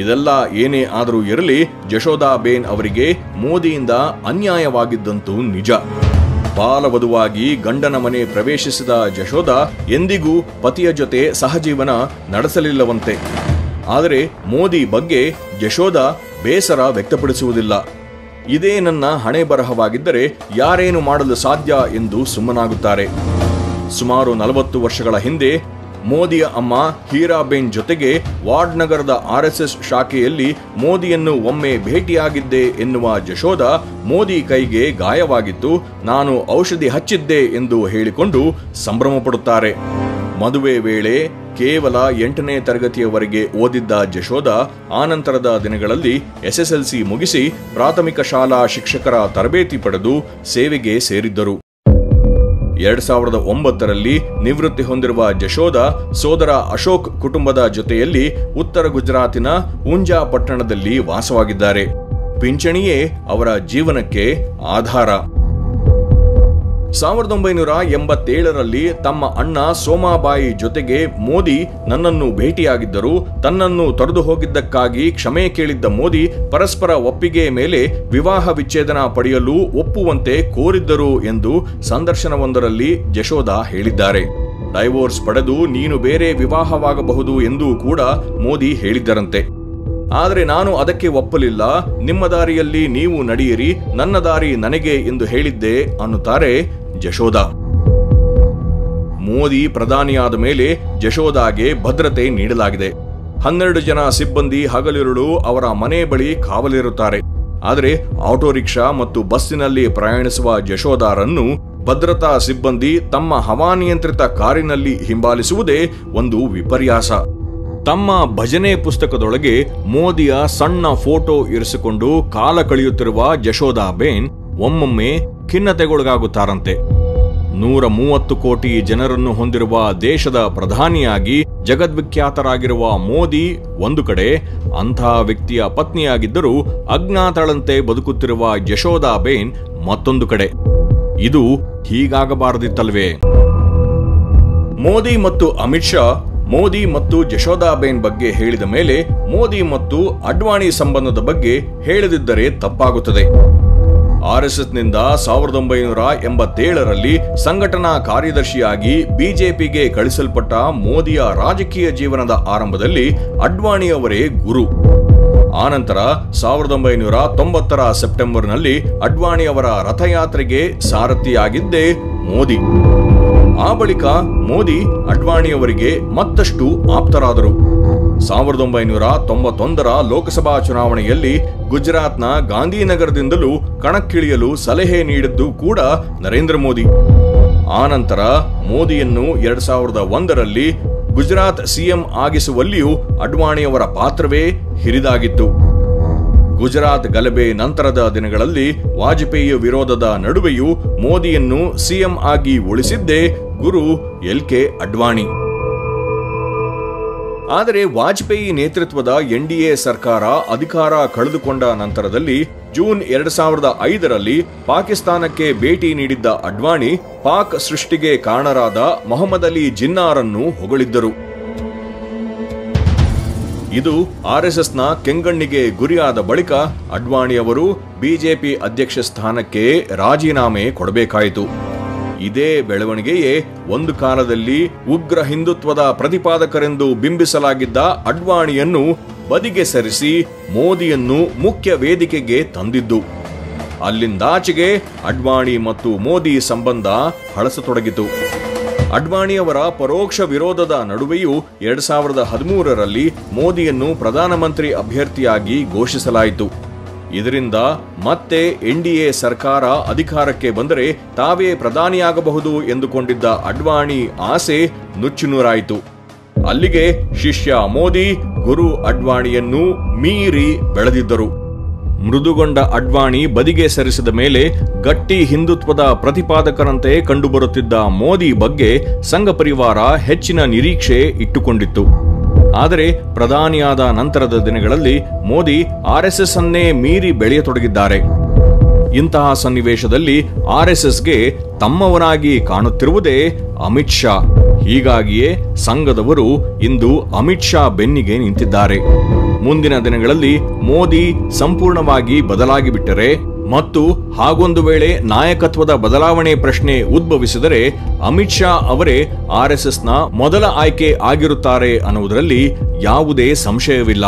ಇದೆಲ್ಲ ಏನೇ ಆದರೂ ಇರಲಿ, ಜಶೋದಾಬೇನ್ ಅವರಿಗೆ ಮೋದಿಯಿಂದ ಅನ್ಯಾಯವಾಗಿದ್ದಂತೂ ನಿಜ. ಬಾಲವಧುವಾಗಿ ಗಂಡನ ಮನೆ ಪ್ರವೇಶಿಸಿದ ಜಶೋದಾ ಎಂದಿಗೂ ಪತಿಯ ಜೊತೆ ಸಹಜೀವನ ನಡೆಸಲಿಲ್ಲವಂತೆ. ಆದರೆ ಮೋದಿ ಬಗ್ಗೆ ಜಶೋದಾ ಬೇಸರ ವ್ಯಕ್ತಪಡಿಸುವುದಿಲ್ಲ. ಇದೇ ನನ್ನ ಹಣೆ ಬರಹವಾಗಿದ್ದರೆ ಯಾರೇನು ಮಾಡಲು ಸಾಧ್ಯ ಎಂದು ಸುಮ್ಮನಾಗುತ್ತಾರೆ. ಸುಮಾರು 40 ವರ್ಷಗಳ ಹಿಂದೆ ಮೋದಿಯ ಅಮ್ಮ ಹೀರಾಬೇನ್ ಜೊತೆಗೆ ವಾಡ್ನಗರದ RSS ಶಾಖೆಯಲ್ಲಿ ಮೋದಿಯನ್ನು ಒಮ್ಮೆ ಭೇಟಿಯಾಗಿದ್ದೆ ಎನ್ನುವ ಜಶೋದಾ ಮೋದಿ ಕೈಗೆ ಗಾಯವಾಗಿತ್ತು, ನಾನು ಔಷಧಿ ಹಚ್ಚಿದ್ದೆ ಎಂದು ಹೇಳಿಕೊಂಡು ಸಂಭ್ರಮ ಪಡುತ್ತಾರೆ. ಮದುವೆ ವೇಳೆ ಕೇವಲ 8ನೇ ತರಗತಿಯವರೆಗೆ ಓದಿದ್ದ ಜಶೋದಾ ಆನಂತರದ ದಿನಗಳಲ್ಲಿ SSLC ಮುಗಿಸಿ ಪ್ರಾಥಮಿಕ ಶಾಲಾ ಶಿಕ್ಷಕರ ತರಬೇತಿ ಪಡೆದು ಸೇವೆಗೆ ಸೇರಿದ್ದರು. 2009ರಲ್ಲಿ ನಿವೃತ್ತಿ ಹೊಂದಿರುವ ಜಶೋದಾ ಸೋದರ ಅಶೋಕ್ ಕುಟುಂಬದ ಜೊತೆಯಲ್ಲಿ ಉತ್ತರ ಗುಜರಾತಿನ ಉಂಜಾ ಪಟ್ಟಣದಲ್ಲಿ ವಾಸವಾಗಿದ್ದಾರೆ. ಪಿಂಚಣಿಯೇ ಅವರ ಜೀವನಕ್ಕೆ ಆಧಾರ. 1987ರಲ್ಲಿ ತಮ್ಮ ಅಣ್ಣ ಸೋಮಾಬಾಯಿ ಜೊತೆಗೆ ಮೋದಿ ನನ್ನನ್ನು ಭೇಟಿಯಾಗಿದ್ದರು. ತನ್ನನ್ನು ತೊರೆದು ಹೋಗಿದ್ದಕ್ಕಾಗಿ ಕ್ಷಮೆ ಕೇಳಿದ್ದ ಮೋದಿ ಪರಸ್ಪರ ಒಪ್ಪಿಗೆ ಮೇಲೆ ವಿವಾಹ ವಿಚ್ಛೇದನ ಪಡೆಯಲು ಒಪ್ಪುವಂತೆ ಕೋರಿದ್ದರು ಎಂದು ಸಂದರ್ಶನವೊಂದರಲ್ಲಿ ಜಶೋದಾ ಹೇಳಿದ್ದಾರೆ. ಡೈವೋರ್ಸ್ ಪಡೆದು ನೀನು ಬೇರೆ ವಿವಾಹವಾಗಬಹುದು ಎಂದು ಕೂಡ ಮೋದಿ ಹೇಳಿದ್ದರಂತೆ. ಆದರೆ ನಾನು ಅದಕ್ಕೆ ಒಪ್ಪಲಿಲ್ಲ, ನಿಮ್ಮ ದಾರಿಯಲ್ಲಿ ನೀವು ನಡೆಯಿರಿ, ನನ್ನ ದಾರಿ ನನಗೆ ಎಂದು ಹೇಳಿದ್ದೆ ಅನ್ನುತ್ತಾರೆ ಜಶೋದಾ. ಮೋದಿ ಪ್ರಧಾನಿಯಾದ ಮೇಲೆ ಜಶೋದಾಗೆ ಭದ್ರತೆ ನೀಡಲಾಗಿದೆ. 12 ಜನ ಸಿಬ್ಬಂದಿ ಹಗಲಿರುಳು ಅವರ ಮನೆ ಬಳಿ ಕಾವಲಿರುತ್ತಾರೆ. ಆದರೆ ಆಟೋ ರಿಕ್ಷಾ ಮತ್ತು ಬಸ್ಸಿನಲ್ಲಿ ಪ್ರಯಾಣಿಸುವ ಜಶೋದಾರನ್ನು ಭದ್ರತಾ ಸಿಬ್ಬಂದಿ ತಮ್ಮ ಹವಾನಿಯಂತ್ರಿತ ಕಾರಿನಲ್ಲಿ ಹಿಂಬಾಲಿಸುವುದೇ ಒಂದು ವಿಪರ್ಯಾಸ. ತಮ್ಮ ಭಜನೆ ಪುಸ್ತಕದೊಳಗೆ ಮೋದಿಯ ಸಣ್ಣ ಫೋಟೋ ಇರಿಸಿಕೊಂಡು ಕಾಲ ಕಳೆಯುತ್ತಿರುವ ಜಶೋದಾಬೇನ್ ಒಮ್ಮೊಮ್ಮೆ ಖಿನ್ನತೆಗೊಳಗಾಗುತ್ತಾರಂತೆ. 130 ಕೋಟಿ ಜನರನ್ನು ಹೊಂದಿರುವ ದೇಶದ ಪ್ರಧಾನಿಯಾಗಿ ಜಗದ್ವಿಖ್ಯಾತರಾಗಿರುವ ಮೋದಿ ಒಂದು ಕಡೆ, ಅಂಥ ವ್ಯಕ್ತಿಯ ಪತ್ನಿಯಾಗಿದ್ದರೂ ಅಜ್ಞಾತಳಂತೆ ಬದುಕುತ್ತಿರುವ ಜಶೋದಾಬೇನ್ ಮತ್ತೊಂದು ಕಡೆ. ಇದು ಹೀಗಾಗಬಾರದಿತ್ತಲ್ವೇ? ಮೋದಿ ಮತ್ತು ಅಮಿತ್ ಶಾ ಮೋದಿ ಮತ್ತು ಜಶೋದಾಬೇನ್ ಬಗ್ಗೆ ಹೇಳಿದ ಮೇಲೆ ಮೋದಿ ಮತ್ತು ಅಡ್ವಾಣಿ ಸಂಬಂಧದ ಬಗ್ಗೆ ಹೇಳದಿದ್ದರೆ ತಪ್ಪಾಗುತ್ತದೆ. RSSನಿಂದ 1987ರಲ್ಲಿ ಸಂಘಟನಾ ಕಾರ್ಯದರ್ಶಿಯಾಗಿ ಬಿಜೆಪಿಗೆ ಕಳಿಸಲ್ಪಟ್ಟ ಮೋದಿಯ ರಾಜಕೀಯ ಜೀವನದ ಆರಂಭದಲ್ಲಿ ಅಡ್ವಾಣಿಯವರೇ ಗುರು. ಆನಂತರ 1990ರ ಸೆಪ್ಟೆಂಬರ್ನಲ್ಲಿ ಅಡ್ವಾಣಿಯವರ ರಥಯಾತ್ರೆಗೆ ಸಾರಥಿಯಾಗಿದ್ದೇ ಮೋದಿ. ಆ ಬಳಿಕ ಮೋದಿ ಅಡ್ವಾಣಿಯವರಿಗೆ ಮತ್ತಷ್ಟು ಆಪ್ತರಾದರು. 1991ರ ಲೋಕಸಭಾ ಚುನಾವಣೆಯಲ್ಲಿ ಗುಜರಾತ್ನ ಗಾಂಧಿನಗರದಿಂದಲೂ ಕಣಕ್ಕಿಳಿಯಲು ಸಲಹೆ ನೀಡಿದ್ದು ಕೂಡ ನರೇಂದ್ರ ಮೋದಿ. ಆನಂತರ ಮೋದಿಯನ್ನು 2001ರಲ್ಲಿ ಗುಜರಾತ್ ಸಿಎಂ ಆಗಿಸುವಲ್ಲಿಯೂ ಅಡ್ವಾಣಿಯವರ ಪಾತ್ರವೇ ಹಿರಿದಾಗಿತ್ತು. ಗುಜರಾತ್ ಗಲಭೆ ನಂತರದ ದಿನಗಳಲ್ಲಿ ವಾಜಪೇಯಿ ವಿರೋಧದ ನಡುವೆಯೂ ಮೋದಿಯನ್ನು ಸಿಎಂ ಆಗಿ ಉಳಿಸಿದ್ದೇ ಗುರು LK ಅಡ್ವಾಣಿ. ಆದರೆ ವಾಜಪೇಯಿ ನೇತೃತ್ವದ NDA ಸರ್ಕಾರ ಅಧಿಕಾರ ಕಳೆದುಕೊಂಡ ನಂತರದಲ್ಲಿ ಜೂನ್ 2005ರಲ್ಲಿ ಪಾಕಿಸ್ತಾನಕ್ಕೆ ಭೇಟಿ ನೀಡಿದ್ದ ಅಡ್ವಾಣಿ ಪಾಕ್ ಸೃಷ್ಟಿಗೆ ಕಾರಣರಾದ ಮೊಹಮ್ಮದ್ ಅಲಿ ಜಿನ್ನಾರನ್ನು ಹೊಗಳಿದ್ದರು. ಇದು RSSನ ಕೆಂಗಣ್ಣಿಗೆ ಗುರಿಯಾದ ಬಳಿಕ ಅಡ್ವಾಣಿಯವರು ಬಿಜೆಪಿ ಅಧ್ಯಕ್ಷ ಸ್ಥಾನಕ್ಕೆ ರಾಜೀನಾಮೆ ಕೊಡಬೇಕಾಯಿತು. ಇದೇ ಬೆಳವಣಿಗೆಯೇ ಒಂದು ಕಾಲದಲ್ಲಿ ಉಗ್ರ ಹಿಂದುತ್ವದ ಪ್ರತಿಪಾದಕರೆಂದು ಬಿಂಬಿಸಲಾಗಿದ್ದ ಅಡ್ವಾಣಿಯನ್ನು ಬದಿಗೆ ಸರಿಸಿ ಮೋದಿಯನ್ನು ಮುಖ್ಯ ವೇದಿಕೆಗೆ ತಂದಿದ್ದು. ಅಲ್ಲಿಂದಾಚೆಗೆ ಅಡ್ವಾಣಿ ಮತ್ತು ಮೋದಿ ಸಂಬಂಧ ಹಳಸತೊಡಗಿತು. ಅಡ್ವಾಣಿಯವರ ಪರೋಕ್ಷ ವಿರೋಧದ ನಡುವೆಯೂ 2013ರಲ್ಲಿ ಮೋದಿಯನ್ನು ಪ್ರಧಾನಮಂತ್ರಿ ಅಭ್ಯರ್ಥಿಯಾಗಿ ಘೋಷಿಸಲಾಯಿತು. ಇದರಿಂದ ಮತ್ತೆ NDA ಸರ್ಕಾರ ಅಧಿಕಾರಕ್ಕೆ ಬಂದರೆ ತಾವೇ ಪ್ರಧಾನಿಯಾಗಬಹುದು ಎಂದುಕೊಂಡಿದ್ದ ಅಡ್ವಾಣಿ ಆಸೆ ನುಚ್ಚುನೂರಾಯಿತು. ಅಲ್ಲಿಗೆ ಶಿಷ್ಯ ಮೋದಿ ಗುರು ಅಡ್ವಾಣಿಯನ್ನು ಮೀರಿ ಬೆಳೆದಿದ್ದರು. ಮೃದುಗೊಂಡ ಅಡ್ವಾಣಿ ಬದಿಗೆ ಸರಿಸಿದ ಮೇಲೆ ಗಟ್ಟಿ ಹಿಂದುತ್ವದ ಪ್ರತಿಪಾದಕರಂತೆ ಕಂಡುಬರುತ್ತಿದ್ದ ಮೋದಿ ಬಗ್ಗೆ ಸಂಘ ಪರಿವಾರ ಹೆಚ್ಚಿನ ನಿರೀಕ್ಷೆ ಇಟ್ಟುಕೊಂಡಿತ್ತು. ಆದರೆ ಪ್ರಧಾನಿಯಾದ ನಂತರದ ದಿನಗಳಲ್ಲಿ ಮೋದಿ ಆರ್ಎಸ್ಎಸ್ ಅನ್ನೇ ಮೀರಿ ಬೆಳೆಯತೊಡಗಿದ್ದಾರೆ. ಇಂತಹ ಸನ್ನಿವೇಶದಲ್ಲಿ ಆರ್ಎಸ್ಎಸ್ಗೆ ತಮ್ಮವನಾಗಿ ಕಾಣುತ್ತಿರುವುದೇ ಅಮಿತ್ ಶಾ. ಹೀಗಾಗಿಯೇ ಸಂಘದವರು ಇಂದು ಅಮಿತ್ ಶಾ ಬೆನ್ನಿಗೆ ನಿಂತಿದ್ದಾರೆ. ಮುಂದಿನ ದಿನಗಳಲ್ಲಿ ಮೋದಿ ಸಂಪೂರ್ಣವಾಗಿ ಬದಲಾಗಿ ಬಿಟ್ಟರೆ ಮತ್ತು ಹಾಗೊಂದು ವೇಳೆ ನಾಯಕತ್ವದ ಬದಲಾವಣೆ ಪ್ರಶ್ನೆ ಉದ್ಭವಿಸಿದರೆ ಅಮಿತ್ ಶಾ ಅವರೇ ಆರ್ಎಸ್ಎಸ್ನ ಮೊದಲ ಆಯ್ಕೆ ಆಗಿರುತ್ತಾರೆ ಅನ್ನುವುದರಲ್ಲಿ ಯಾವುದೇ ಸಂಶಯವಿಲ್ಲ.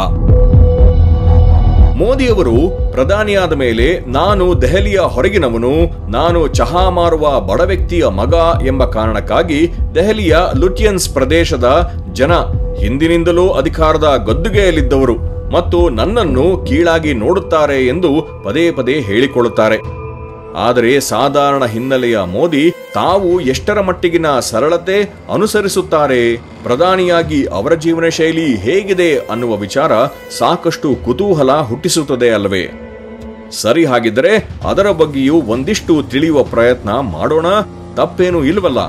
ಮೋದಿಯವರು ಪ್ರಧಾನಿಯಾದ ಮೇಲೆ ನಾನು ದೆಹಲಿಯ ಹೊರಗಿನವನು, ನಾನು ಚಹಾ ಮಾರುವ ಬಡ ವ್ಯಕ್ತಿಯ ಮಗ ಎಂಬ ಕಾರಣಕ್ಕಾಗಿ ದೆಹಲಿಯ ಲುಟಿಯನ್ಸ್ ಪ್ರದೇಶದ ಜನ ಹಿಂದಿನಿಂದಲೂ ಅಧಿಕಾರದ ಗದ್ದುಗೆಯಲ್ಲಿದ್ದವರು ಮತ್ತು ನನ್ನನ್ನು ಕೀಳಾಗಿ ನೋಡುತ್ತಾರೆ ಎಂದು ಪದೇ ಪದೇ ಹೇಳಿಕೊಳ್ಳುತ್ತಾರೆ. ಆದರೆ ಸಾಧಾರಣ ಹಿನ್ನೆಲೆಯ ಮೋದಿ ತಾವು ಎಷ್ಟರ ಮಟ್ಟಿಗಿನ ಸರಳತೆ ಅನುಸರಿಸುತ್ತಾರೆ, ಪ್ರಧಾನಿಯಾಗಿ ಅವರ ಜೀವನ ಶೈಲಿ ಹೇಗಿದೆ ಅನ್ನುವ ವಿಚಾರ ಸಾಕಷ್ಟು ಕುತೂಹಲ ಹುಟ್ಟಿಸುತ್ತದೆ ಅಲ್ಲವೇ? ಸರಿ, ಹಾಗಿದ್ದರೆ ಅದರ ಬಗ್ಗೆಯೂ ಒಂದಿಷ್ಟು ತಿಳಿಯುವ ಪ್ರಯತ್ನ ಮಾಡೋಣ, ತಪ್ಪೇನೂ ಇಲ್ವಲ್ಲ.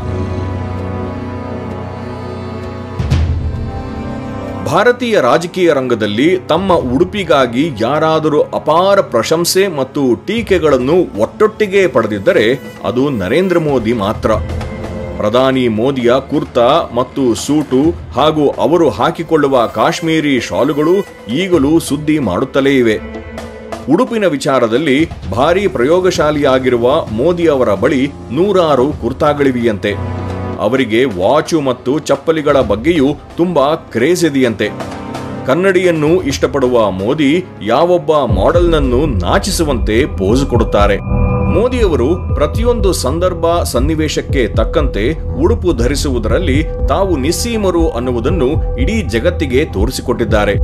ಭಾರತೀಯ ರಾಜಕೀಯ ರಂಗದಲ್ಲಿ ತಮ್ಮ ಉಡುಪಿಗಾಗಿ ಯಾರಾದರೂ ಅಪಾರ ಪ್ರಶಂಸೆ ಮತ್ತು ಟೀಕೆಗಳನ್ನು ಒಟ್ಟೊಟ್ಟಿಗೆ ಪಡೆದಿದ್ದರೆ ಅದು ನರೇಂದ್ರ ಮೋದಿ ಮಾತ್ರ. ಪ್ರಧಾನಿ ಮೋದಿಯ ಕುರ್ತಾ ಮತ್ತು ಸೂಟು ಹಾಗೂ ಅವರು ಹಾಕಿಕೊಳ್ಳುವ ಕಾಶ್ಮೀರಿ ಶಾಲುಗಳು ಈಗಲೂ ಸುದ್ದಿ ಮಾಡುತ್ತಲೇ ಇವೆ. ಉಡುಪಿನ ವಿಚಾರದಲ್ಲಿ ಭಾರೀ ಪ್ರಯೋಗಶಾಲಿಯಾಗಿರುವ ಮೋದಿ ಅವರ ಬಳಿ ನೂರಾರು ಕುರ್ತಾಗಳಿವೆಯಂತೆ. ಅವರಿಗೆ ವಾಚು ಮತ್ತು ಚಪ್ಪಲಿಗಳ ಬಗ್ಗೆಯೂ ತುಂಬಾ ಕ್ರೇಜ್ ಇದೆಯಂತೆ. ಕನ್ನಡಿಯನ್ನು ಇಷ್ಟಪಡುವ ಮೋದಿ ಯಾವೊಬ್ಬ ಮಾಡೆಲ್ನನ್ನು ನಾಚಿಸುವಂತೆ ಪೋಸ್ ಕೊಡುತ್ತಾರೆ. ಮೋದಿಯವರು ಪ್ರತಿಯೊಂದು ಸಂದರ್ಭ ಸನ್ನಿವೇಶಕ್ಕೆ ತಕ್ಕಂತೆ ಉಡುಪು ಧರಿಸುವುದರಲ್ಲಿ ತಾವು ನಿಸ್ಸೀಮರು ಅನ್ನುವುದನ್ನು ಇಡೀ ಜಗತ್ತಿಗೆ ತೋರಿಸಿಕೊಟ್ಟಿದ್ದಾರೆ.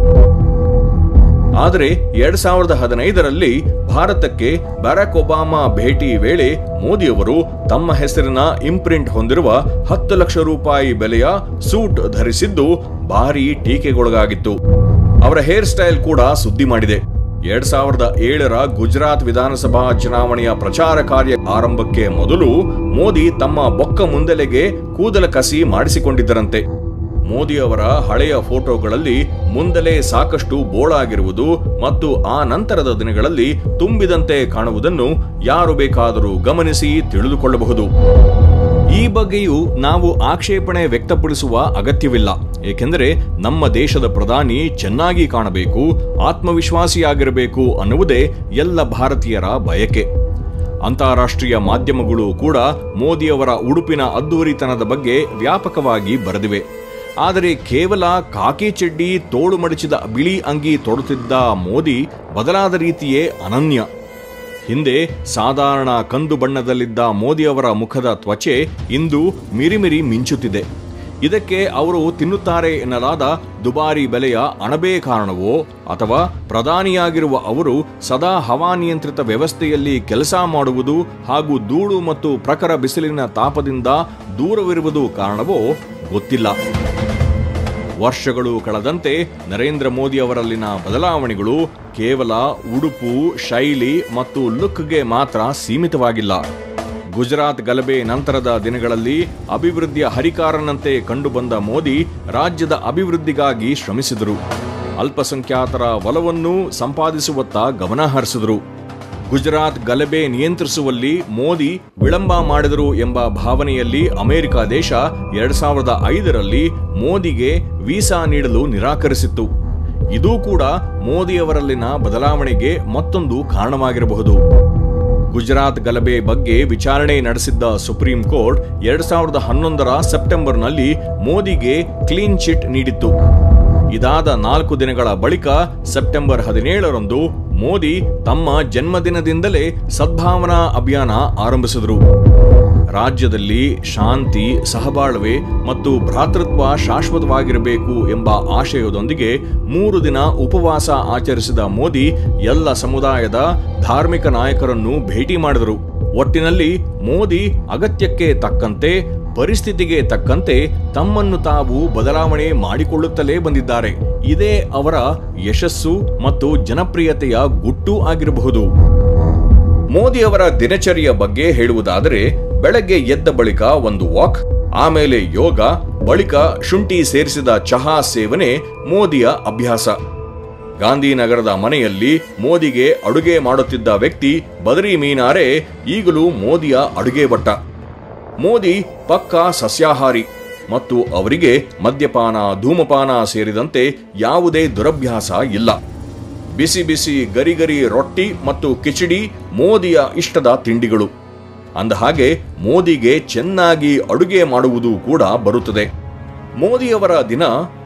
ಆದರೆ 2015ರಲ್ಲಿ ಭಾರತಕ್ಕೆ ಬರಾಕ್ ಒಬಾಮಾ ಭೇಟಿ ವೇಳೆ ಮೋದಿಯವರು ತಮ್ಮ ಹೆಸರಿನ ಇಂಪ್ರಿಂಟ್ ಹೊಂದಿರುವ 10 ಲಕ್ಷ ರೂಪಾಯಿ ಬೆಲೆಯ ಸೂಟ್ ಧರಿಸಿದ್ದು ಭಾರೀ ಟೀಕೆಗೊಳಗಾಗಿತ್ತು. ಅವರ ಹೇರ್ ಸ್ಟೈಲ್ ಕೂಡ ಸುದ್ದಿ ಮಾಡಿದೆ. 2007ರ ಗುಜರಾತ್ ವಿಧಾನಸಭಾ ಚುನಾವಣೆಯ ಪ್ರಚಾರ ಕಾರ್ಯ ಆರಂಭಕ್ಕೆ ಮೊದಲು ಮೋದಿ ತಮ್ಮ ಬೊಕ್ಕ ಮುಂದೆಲೆಗೆ ಕೂದಲ ಕಸಿ ಮಾಡಿಸಿಕೊಂಡಿದ್ದರಂತೆ. ಮೋದಿ ಅವರ ಹಳೆಯ ಫೋಟೋಗಳಲ್ಲಿ ಮುಂದಲೇ ಸಾಕಷ್ಟು ಬೋಳಾಗಿರುವುದು ಮತ್ತು ಆ ನಂತರದ ದಿನಗಳಲ್ಲಿ ತುಂಬಿದಂತೆ ಕಾಣುವುದನ್ನು ಯಾರು ಬೇಕಾದರೂ ಗಮನಿಸಿ ತಿಳಿದುಕೊಳ್ಳಬಹುದು. ಈ ಬಗ್ಗೆಯೂ ನಾವು ಆಕ್ಷೇಪಣೆ ವ್ಯಕ್ತಪಡಿಸುವ ಅಗತ್ಯವಿಲ್ಲ. ಏಕೆಂದರೆ ನಮ್ಮ ದೇಶದ ಪ್ರಧಾನಿ ಚೆನ್ನಾಗಿ ಕಾಣಬೇಕು, ಆತ್ಮವಿಶ್ವಾಸಿಯಾಗಿರಬೇಕು ಅನ್ನುವುದೇ ಎಲ್ಲ ಭಾರತೀಯರ ಬಯಕೆ. ಅಂತಾರಾಷ್ಟ್ರೀಯ ಮಾಧ್ಯಮಗಳು ಕೂಡ ಮೋದಿಯವರ ಉಡುಪಿನ ಅದ್ದೂರಿತನದ ಬಗ್ಗೆ ವ್ಯಾಪಕವಾಗಿ ಬರೆದಿವೆ. ಆದರೆ ಕೇವಲ ಕಾಕಿ ಚಡ್ಡಿ, ತೋಳು ಮಡಚಿದ ಬಿಳಿ ಅಂಗಿ ತೊಡುತ್ತಿದ್ದ ಮೋದಿ ಬದಲಾದ ರೀತಿಯೇ ಅನನ್ಯ. ಹಿಂದೆ ಸಾಧಾರಣ ಕಂದು ಬಣ್ಣದಲ್ಲಿದ್ದ ಮೋದಿಯವರ ಮುಖದ ತ್ವಚೆ ಇಂದು ಮಿರಿಮಿರಿ ಮಿಂಚುತ್ತಿದೆ. ಇದಕ್ಕೆ ಅವರು ತಿನ್ನುತ್ತಾರೆ ಎನ್ನಲಾದ ದುಬಾರಿ ಬೆಲೆಯ ಅಣಬೆ ಕಾರಣವೋ ಅಥವಾ ಪ್ರಧಾನಿಯಾಗಿರುವ ಅವರು ಸದಾ ಹವಾನಿಯಂತ್ರಿತ ವ್ಯವಸ್ಥೆಯಲ್ಲಿ ಕೆಲಸ ಮಾಡುವುದು ಹಾಗೂ ಧೂಳು ಮತ್ತು ಪ್ರಖರ ಬಿಸಿಲಿನ ತಾಪದಿಂದ ದೂರವಿರುವುದು ಕಾರಣವೋ ಗೊತ್ತಿಲ್ಲ. ವರ್ಷಗಳು ಕಳೆದಂತೆ ನರೇಂದ್ರ ಮೋದಿ ಅವರಲ್ಲಿನ ಬದಲಾವಣೆಗಳು ಕೇವಲ ಉಡುಪು, ಶೈಲಿ ಮತ್ತು ಲುಕ್ಗೆ ಮಾತ್ರ ಸೀಮಿತವಾಗಿಲ್ಲ. ಗುಜರಾತ್ ಗಲಭೆ ನಂತರದ ದಿನಗಳಲ್ಲಿ ಅಭಿವೃದ್ಧಿಯ ಹರಿಕಾರನಂತೆ ಕಂಡುಬಂದ ಮೋದಿ ರಾಜ್ಯದ ಅಭಿವೃದ್ಧಿಗಾಗಿ ಶ್ರಮಿಸಿದರು. ಅಲ್ಪಸಂಖ್ಯಾತರ ಒಲವನ್ನು ಸಂಪಾದಿಸುವತ್ತ ಗಮನ ಹರಿಸಿದರು. ಗುಜರಾತ್ ಗಲಭೆ ನಿಯಂತ್ರಿಸುವಲ್ಲಿ ಮೋದಿ ವಿಳಂಬ ಮಾಡಿದರು ಎಂಬ ಭಾವನೆಯಲ್ಲಿ ಅಮೆರಿಕ ದೇಶ 2005ರಲ್ಲಿ ಮೋದಿಗೆ ವೀಸಾ ನೀಡಲು ನಿರಾಕರಿಸಿತ್ತು. ಇದೂ ಕೂಡ ಮೋದಿಯವರಲ್ಲಿನ ಬದಲಾವಣೆಗೆ ಮತ್ತೊಂದು ಕಾರಣವಾಗಿರಬಹುದು. ಗುಜರಾತ್ ಗಲಭೆ ಬಗ್ಗೆ ವಿಚಾರಣೆ ನಡೆಸಿದ್ದ ಸುಪ್ರೀಂ ಕೋರ್ಟ್ 2011ರ ಸೆಪ್ಟೆಂಬರ್ನಲ್ಲಿ ಮೋದಿಗೆ ಕ್ಲೀನ್ ಚಿಟ್ ನೀಡಿತ್ತು. ಇದಾದ 4 ದಿನಗಳ ಬಳಿಕ ಸೆಪ್ಟೆಂಬರ್ 17ರಂದು ಮೋದಿ ತಮ್ಮ ಜನ್ಮದಿನದಿಂದಲೇ ಸದ್ಭಾವನಾ ಅಭಿಯಾನ ಆರಂಭಿಸಿದರು. ರಾಜ್ಯದಲ್ಲಿ ಶಾಂತಿ, ಸಹಬಾಳ್ವೆ ಮತ್ತು ಭ್ರಾತೃತ್ವ ಶಾಶ್ವತವಾಗಿರಬೇಕು ಎಂಬ ಆಶಯದೊಂದಿಗೆ 3 ದಿನ ಉಪವಾಸ ಆಚರಿಸಿದ ಮೋದಿ ಎಲ್ಲ ಸಮುದಾಯದ ಧಾರ್ಮಿಕ ನಾಯಕರನ್ನು ಭೇಟಿ ಮಾಡಿದರು. ಒಟ್ಟಿನಲ್ಲಿ ಮೋದಿ ಅಗತ್ಯಕ್ಕೆ ತಕ್ಕಂತೆ, ಪರಿಸ್ಥಿತಿಗೆ ತಕ್ಕಂತೆ ತಮ್ಮನ್ನು ತಾವು ಬದಲಾವಣೆ ಮಾಡಿಕೊಳ್ಳುತ್ತಲೇ ಬಂದಿದ್ದಾರೆ. ಇದೇ ಅವರ ಯಶಸ್ಸು ಮತ್ತು ಜನಪ್ರಿಯತೆಯ ಗುಟ್ಟು ಆಗಿರಬಹುದು. ಮೋದಿ ಅವರ ದಿನಚರಿಯ ಬಗ್ಗೆ ಹೇಳುವುದಾದರೆ, ಬೆಳಗ್ಗೆ ಎದ್ದ ಬಳಿಕ ಒಂದು ವಾಕ್, ಆಮೇಲೆ ಯೋಗ, ಬಳಿಕ ಶುಂಠಿ ಸೇರಿಸಿದ ಚಹಾ ಸೇವನೆ ಮೋದಿಯ ಅಭ್ಯಾಸ. ಗಾಂಧಿನಗರದ ಮನೆಯಲ್ಲಿ ಮೋದಿಗೆ ಅಡುಗೆ ಮಾಡುತ್ತಿದ್ದ ವ್ಯಕ್ತಿ ಬದರಿ ಮೀನಾರೆ ಈಗಲೂ ಮೋದಿಯ ಅಡುಗೆ ಭಟ್ಟ. ಮೋದಿ ಪಕ್ಕಾ ಸಸ್ಯಾಹಾರಿ ಮತ್ತು ಅವರಿಗೆ ಮದ್ಯಪಾನ, ಧೂಮಪಾನ ಸೇರಿದಂತೆ ಯಾವುದೇ ದುರಭ್ಯಾಸ ಇಲ್ಲ. ಬಿಸಿ ಬಿಸಿ ಗರಿ ರೊಟ್ಟಿ ಮತ್ತು ಕಿಚಡಿ ಮೋದಿಯ ಇಷ್ಟದ ತಿಂಡಿಗಳು. ಅಂದಹಾಗೆ ಮೋದಿಗೆ ಚೆನ್ನಾಗಿ ಅಡುಗೆ ಮಾಡುವುದು ಕೂಡ ಬರುತ್ತದೆ. ಮೋದಿಯವರ ದಿನ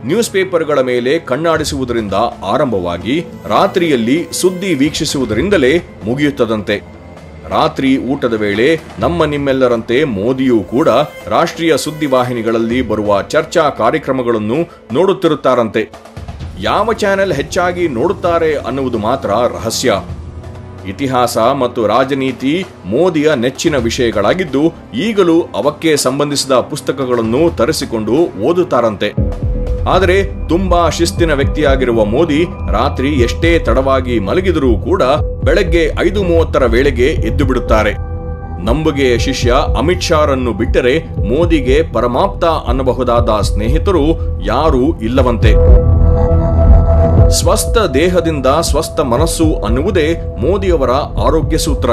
ನ್ಯೂಸ್ ಪೇಪರ್ಗಳ ಮೇಲೆ ಕಣ್ಣಾಡಿಸುವುದರಿಂದ ಆರಂಭವಾಗಿ ರಾತ್ರಿಯಲ್ಲಿ ಸುದ್ದಿ ವೀಕ್ಷಿಸುವುದರಿಂದಲೇ ಮುಗಿಯುತ್ತದಂತೆ. ರಾತ್ರಿ ಊಟದ ವೇಳೆ ನಿಮ್ಮೆಲ್ಲರಂತೆ ಮೋದಿಯೂ ಕೂಡ ರಾಷ್ಟ್ರೀಯ ಸುದ್ದಿವಾಹಿನಿಗಳಲ್ಲಿ ಬರುವ ಚರ್ಚಾ ಕಾರ್ಯಕ್ರಮಗಳನ್ನು ನೋಡುತ್ತಿರುತ್ತಾರಂತೆ. ಯಾವ ಚಾನೆಲ್ ಹೆಚ್ಚಾಗಿ ನೋಡುತ್ತಾರೆ ಅನ್ನುವುದು ಮಾತ್ರ ರಹಸ್ಯ. ಇತಿಹಾಸ ಮತ್ತು ರಾಜನೀತಿ ಮೋದಿಯ ನೆಚ್ಚಿನ ವಿಷಯಗಳಾಗಿದ್ದು, ಈಗಲೂ ಅವಕ್ಕೆ ಸಂಬಂಧಿಸಿದ ಪುಸ್ತಕಗಳನ್ನು ತರಿಸಿಕೊಂಡು ಓದುತ್ತಾರಂತೆ. ಆದರೆ ತುಂಬಾ ಶಿಸ್ತಿನ ವ್ಯಕ್ತಿಯಾಗಿರುವ ಮೋದಿ ರಾತ್ರಿ ಎಷ್ಟೇ ತಡವಾಗಿ ಮಲಗಿದರೂ ಕೂಡ ಬೆಳಗ್ಗೆ 5:30 ವೇಳೆಗೆ ಎದ್ದು ಬಿಡುತ್ತಾರೆ. ನಂಬುಗೆಯ ಶಿಷ್ಯ ಅಮಿತ್ ಶಾರನ್ನು ಬಿಟ್ಟರೆ ಮೋದಿಗೆ ಪರಮಾಪ್ತ ಅನ್ನಬಹುದಾದ ಸ್ನೇಹಿತರು ಯಾರೂ ಇಲ್ಲವಂತೆ. ಸ್ವಸ್ಥ ದೇಹದಿಂದ ಸ್ವಸ್ಥ ಮನಸ್ಸು ಅನ್ನುವುದೇ ಮೋದಿಯವರ ಆರೋಗ್ಯ ಸೂತ್ರ.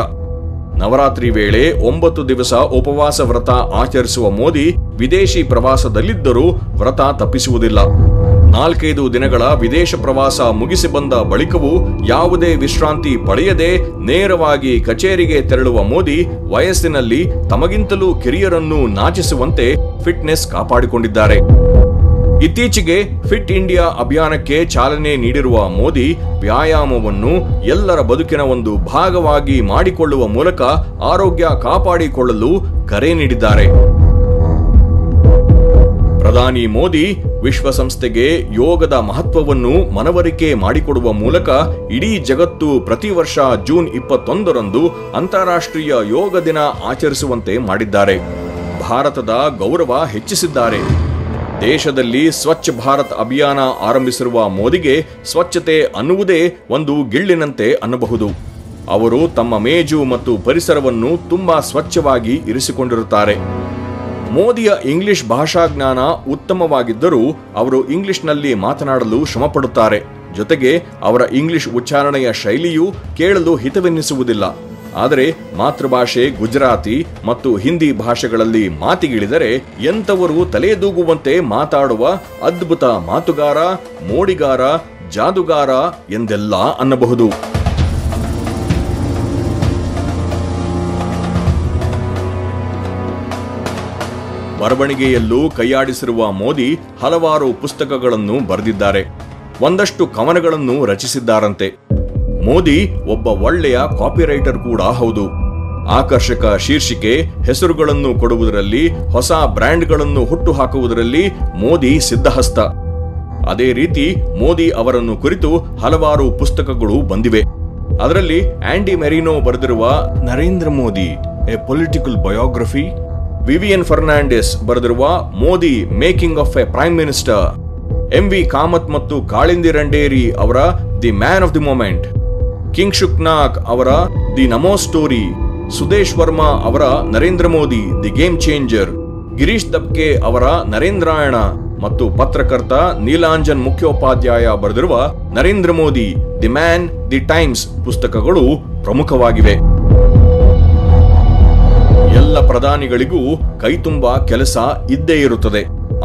ನವರಾತ್ರಿ ವೇಳೆ 9 ದಿವಸ ಉಪವಾಸ ವ್ರತ ಆಚರಿಸುವ ಮೋದಿ ವಿದೇಶಿ ಪ್ರವಾಸದಲ್ಲಿದ್ದರೂ ವ್ರತ ತಪ್ಪಿಸುವುದಿಲ್ಲ. 4-5 ದಿನಗಳ ವಿದೇಶ ಪ್ರವಾಸ ಮುಗಿಸಿ ಬಂದ ಬಳಿಕವೂ ಯಾವುದೇ ವಿಶ್ರಾಂತಿ ಪಡೆಯದೆ ನೇರವಾಗಿ ಕಚೇರಿಗೆ ತೆರಳುವ ಮೋದಿ ವಯಸ್ಸಿನಲ್ಲಿ ತಮಗಿಂತಲೂ ಕಿರಿಯರನ್ನು ನಾಚಿಸುವಂತೆ ಫಿಟ್ನೆಸ್ ಕಾಪಾಡಿಕೊಂಡಿದ್ದಾರೆ. ಇತ್ತೀಚೆಗೆ ಫಿಟ್ ಇಂಡಿಯಾ ಅಭಿಯಾನಕ್ಕೆ ಚಾಲನೆ ನೀಡಿರುವ ಮೋದಿ ವ್ಯಾಯಾಮವನ್ನು ಎಲ್ಲರ ಬದುಕಿನ ಒಂದು ಭಾಗವಾಗಿ ಮಾಡಿಕೊಳ್ಳುವ ಮೂಲಕ ಆರೋಗ್ಯ ಕಾಪಾಡಿಕೊಳ್ಳಲು ಕರೆ ನೀಡಿದ್ದಾರೆ. ಪ್ರಧಾನಿ ಮೋದಿ ವಿಶ್ವಸಂಸ್ಥೆಗೆ ಯೋಗದ ಮಹತ್ವವನ್ನು ಮನವರಿಕೆ ಮಾಡಿಕೊಡುವ ಮೂಲಕ ಇಡೀ ಜಗತ್ತು ಪ್ರತಿ ವರ್ಷ ಜೂನ್ 21ರಂದು ಅಂತಾರಾಷ್ಟ್ರೀಯ ಯೋಗ ದಿನ ಆಚರಿಸುವಂತೆ ಮಾಡಿದ್ದಾರೆ. ಭಾರತದ ಗೌರವ ಹೆಚ್ಚಿಸಿದ್ದಾರೆ. ದೇಶದಲ್ಲಿ ಸ್ವಚ್ಛ ಭಾರತ್ ಅಭಿಯಾನ ಆರಂಭಿಸಿರುವ ಮೋದಿಗೆ ಸ್ವಚ್ಛತೆ ಅನ್ನುವುದೇ ಒಂದು ಗಿಳ್ಳಿನಂತೆ ಅನ್ನಬಹುದು. ಅವರು ತಮ್ಮ ಮೇಜು ಮತ್ತು ಪರಿಸರವನ್ನು ತುಂಬಾ ಸ್ವಚ್ಛವಾಗಿ ಇರಿಸಿಕೊಂಡಿರುತ್ತಾರೆ. ಮೋದಿಯ ಇಂಗ್ಲಿಷ್ ಭಾಷಾ ಜ್ಞಾನ ಉತ್ತಮವಾಗಿದ್ದರೂ ಅವರು ಇಂಗ್ಲಿಷ್ನಲ್ಲಿ ಮಾತನಾಡಲು ಶ್ರಮಪಡುತ್ತಾರೆ. ಜೊತೆಗೆ ಅವರ ಇಂಗ್ಲಿಷ್ ಉಚ್ಚಾರಣೆಯ ಶೈಲಿಯೂ ಕೇಳಲು ಹಿತವೆನ್ನಿಸುವುದಿಲ್ಲ. ಆದರೆ ಮಾತೃಭಾಷೆ ಗುಜರಾತಿ ಮತ್ತು ಹಿಂದಿ ಭಾಷೆಗಳಲ್ಲಿ ಮಾತಿಗಿಳಿದರೆ ಎಂಥವರು ತಲೆದೂಗುವಂತೆ ಮಾತಾಡುವ ಅದ್ಭುತ ಮಾತುಗಾರ, ಮೋಡಿಗಾರ, ಜಾದುಗಾರ ಎಂದೆಲ್ಲ ಅನ್ನಬಹುದು. ಬರವಣಿಗೆಯಲ್ಲೂ ಕೈಯಾಡಿಸಿರುವ ಮೋದಿ ಹಲವಾರು ಪುಸ್ತಕಗಳನ್ನು ಬರೆದಿದ್ದಾರೆ. ಒಂದಷ್ಟು ಕವನಗಳನ್ನು ರಚಿಸಿದ್ದಾರಂತೆ. ಮೋದಿ ಒಬ್ಬ ಒಳ್ಳೆಯ ಕಾಪಿರೈಟರ್ ಕೂಡ ಹೌದು. ಆಕರ್ಷಕ ಶೀರ್ಷಿಕೆ, ಹೆಸರುಗಳನ್ನು ಕೊಡುವುದರಲ್ಲಿ, ಹೊಸ ಬ್ರ್ಯಾಂಡ್ಗಳನ್ನು ಹುಟ್ಟುಹಾಕುವುದರಲ್ಲಿ ಮೋದಿ ಸಿದ್ಧಹಸ್ತ. ಅದೇ ರೀತಿ ಮೋದಿ ಅವರನ್ನು ಕುರಿತು ಹಲವಾರು ಪುಸ್ತಕಗಳು ಬಂದಿವೆ. ಅದರಲ್ಲಿ ಆಂಡಿ ಮೆರಿನೋ ಬರೆದಿರುವ Narendra Modi a political biography, Vivian Fernandes ಬರೆದಿರುವ Modi making of a prime minister, MV Kamath ಮತ್ತು ಕಾಳಿಂದಿ ರಂಡೇರಿ ಅವರ the man of the moment, Kingshuk Nag ಅವರ ದಿ ನಮೋ ಸ್ಟೋರಿ, ಸುದೇಶ್ ವರ್ಮಾ ಅವರ Narendra Modi the game changer, Girish Dabke ಅವರ ನರೇಂದ್ರಾಯಣ ಮತ್ತು ಪತ್ರಕರ್ತ ನೀಲಾಂಜನ್ ಮುಖ್ಯೋಪಾಧ್ಯಾಯ ಬರೆದಿರುವ Narendra Modi the man the times ಪುಸ್ತಕಗಳು ಪ್ರಮುಖವಾಗಿವೆ. ಎಲ್ಲ ಪ್ರಧಾನಿಗಳಿಗೂ ಕೈತುಂಬ ಕೆಲಸ ಇದ್ದೇ ಇರುತ್ತದೆ.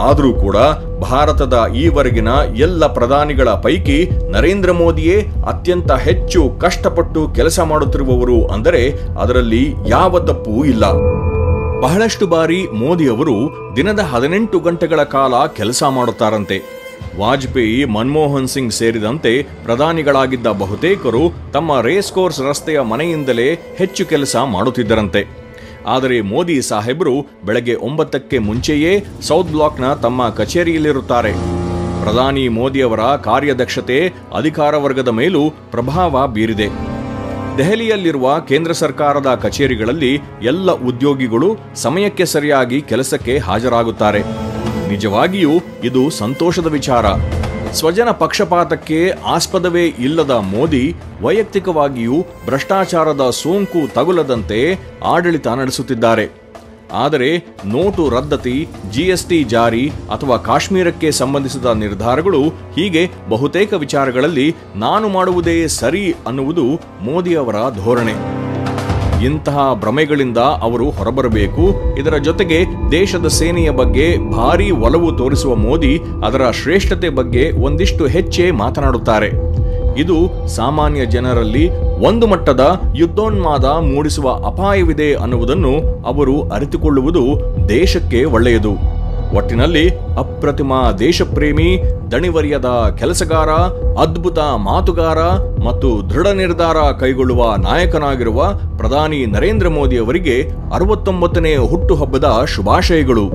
ಆದರೂ ಕೂಡ ಭಾರತದ ಈವರೆಗಿನ ಎಲ್ಲ ಪ್ರಧಾನಿಗಳ ಪೈಕಿ ನರೇಂದ್ರ ಮೋದಿಯೇ ಅತ್ಯಂತ ಹೆಚ್ಚು ಕಷ್ಟಪಟ್ಟು ಕೆಲಸ ಮಾಡುತ್ತಿರುವವರು ಅಂದರೆ ಅದರಲ್ಲಿ ಯಾವ ತಪ್ಪೂ ಇಲ್ಲ. ಬಹಳಷ್ಟು ಬಾರಿ ಮೋದಿ ಅವರು ದಿನದ 18 ಗಂಟೆಗಳ ಕಾಲ ಕೆಲಸ ಮಾಡುತ್ತಾರಂತೆ. ವಾಜಪೇಯಿ, ಮನಮೋಹನ್ ಸಿಂಗ್ ಸೇರಿದಂತೆ ಪ್ರಧಾನಿಗಳಾಗಿದ್ದ ಬಹುತೇಕರು ತಮ್ಮ ರೇಸ್ ಕೋರ್ಸ್ ರಸ್ತೆಯ ಮನೆಯಿಂದಲೇ ಹೆಚ್ಚು ಕೆಲಸ ಮಾಡುತ್ತಿದ್ದರಂತೆ. ಆದರೆ ಮೋದಿ ಸಾಹೇಬರು ಬೆಳಗ್ಗೆ 9ಕ್ಕೆ ಮುಂಚೆಯೇ ಸೌತ್ ಬ್ಲಾಕ್ನ ತಮ್ಮ ಕಚೇರಿಯಲ್ಲಿರುತ್ತಾರೆ. ಪ್ರಧಾನಿ ಮೋದಿಯವರ ಕಾರ್ಯದಕ್ಷತೆ ಅಧಿಕಾರ ವರ್ಗದ ಮೇಲೂ ಪ್ರಭಾವ ಬೀರಿದೆ. ದೆಹಲಿಯಲ್ಲಿರುವ ಕೇಂದ್ರ ಸರ್ಕಾರದ ಕಚೇರಿಗಳಲ್ಲಿ ಎಲ್ಲ ಉದ್ಯೋಗಿಗಳು ಸಮಯಕ್ಕೆ ಸರಿಯಾಗಿ ಕೆಲಸಕ್ಕೆ ಹಾಜರಾಗುತ್ತಾರೆ. ನಿಜವಾಗಿಯೂ ಇದು ಸಂತೋಷದ ವಿಚಾರ. ಸ್ವಜನ ಪಕ್ಷಪಾತಕ್ಕೆ ಆಸ್ಪದವೇ ಇಲ್ಲದ ಮೋದಿ ವೈಯಕ್ತಿಕವಾಗಿಯೂ ಭ್ರಷ್ಟಾಚಾರದ ಸೋಂಕು ತಗುಲದಂತೆ ಆಡಳಿತ ನಡೆಸುತ್ತಿದ್ದಾರೆ. ಆದರೆ ನೋಟು ರದ್ದತಿ, ಜಿಎಸ್ಟಿ ಜಾರಿ ಅಥವಾ ಕಾಶ್ಮೀರಕ್ಕೆ ಸಂಬಂಧಿಸಿದ ನಿರ್ಧಾರಗಳು ಹೀಗೆ ಬಹುತೇಕ ವಿಚಾರಗಳಲ್ಲಿ ನಾನು ಮಾಡುವುದೇ ಸರಿ ಅನ್ನುವುದು ಮೋದಿಯವರ ಧೋರಣೆ. ಇಂತಹ ಭ್ರಮೆಗಳಿಂದ ಅವರು ಹೊರಬರಬೇಕು. ಇದರ ಜೊತೆಗೆ ದೇಶದ ಸೇನೆಯ ಬಗ್ಗೆ ಭಾರೀ ಒಲವು ತೋರಿಸುವ ಮೋದಿ ಅದರ ಶ್ರೇಷ್ಠತೆ ಬಗ್ಗೆ ಒಂದಿಷ್ಟು ಹೆಚ್ಚೇ ಮಾತನಾಡುತ್ತಾರೆ. ಇದು ಸಾಮಾನ್ಯ ಜನರಲ್ಲಿ ಒಂದು ಮಟ್ಟದ ಯುದ್ಧೋನ್ಮಾದ ಮೂಡಿಸುವ ಅಪಾಯವಿದೆ ಅನ್ನುವುದನ್ನು ಅವರು ಅರಿತುಕೊಳ್ಳುವುದು ದೇಶಕ್ಕೆ ಒಳ್ಳೆಯದು. ಒಟ್ಟಿನಲ್ಲಿ ಅಪ್ರತಿಮ ದೇಶಪ್ರೇಮಿ, ದಣಿವರಿಯದ ಕೆಲಸಗಾರ, ಅದ್ಭುತ ಮಾತುಗಾರ ಮತ್ತು ದೃಢ ನಿರ್ಧಾರ ಕೈಗೊಳ್ಳುವ ನಾಯಕನಾಗಿರುವ ಪ್ರಧಾನಿ ನರೇಂದ್ರ ಮೋದಿ ಅವರಿಗೆ 69ನೇ ಹುಟ್ಟುಹಬ್ಬದ ಶುಭಾಶಯಗಳು.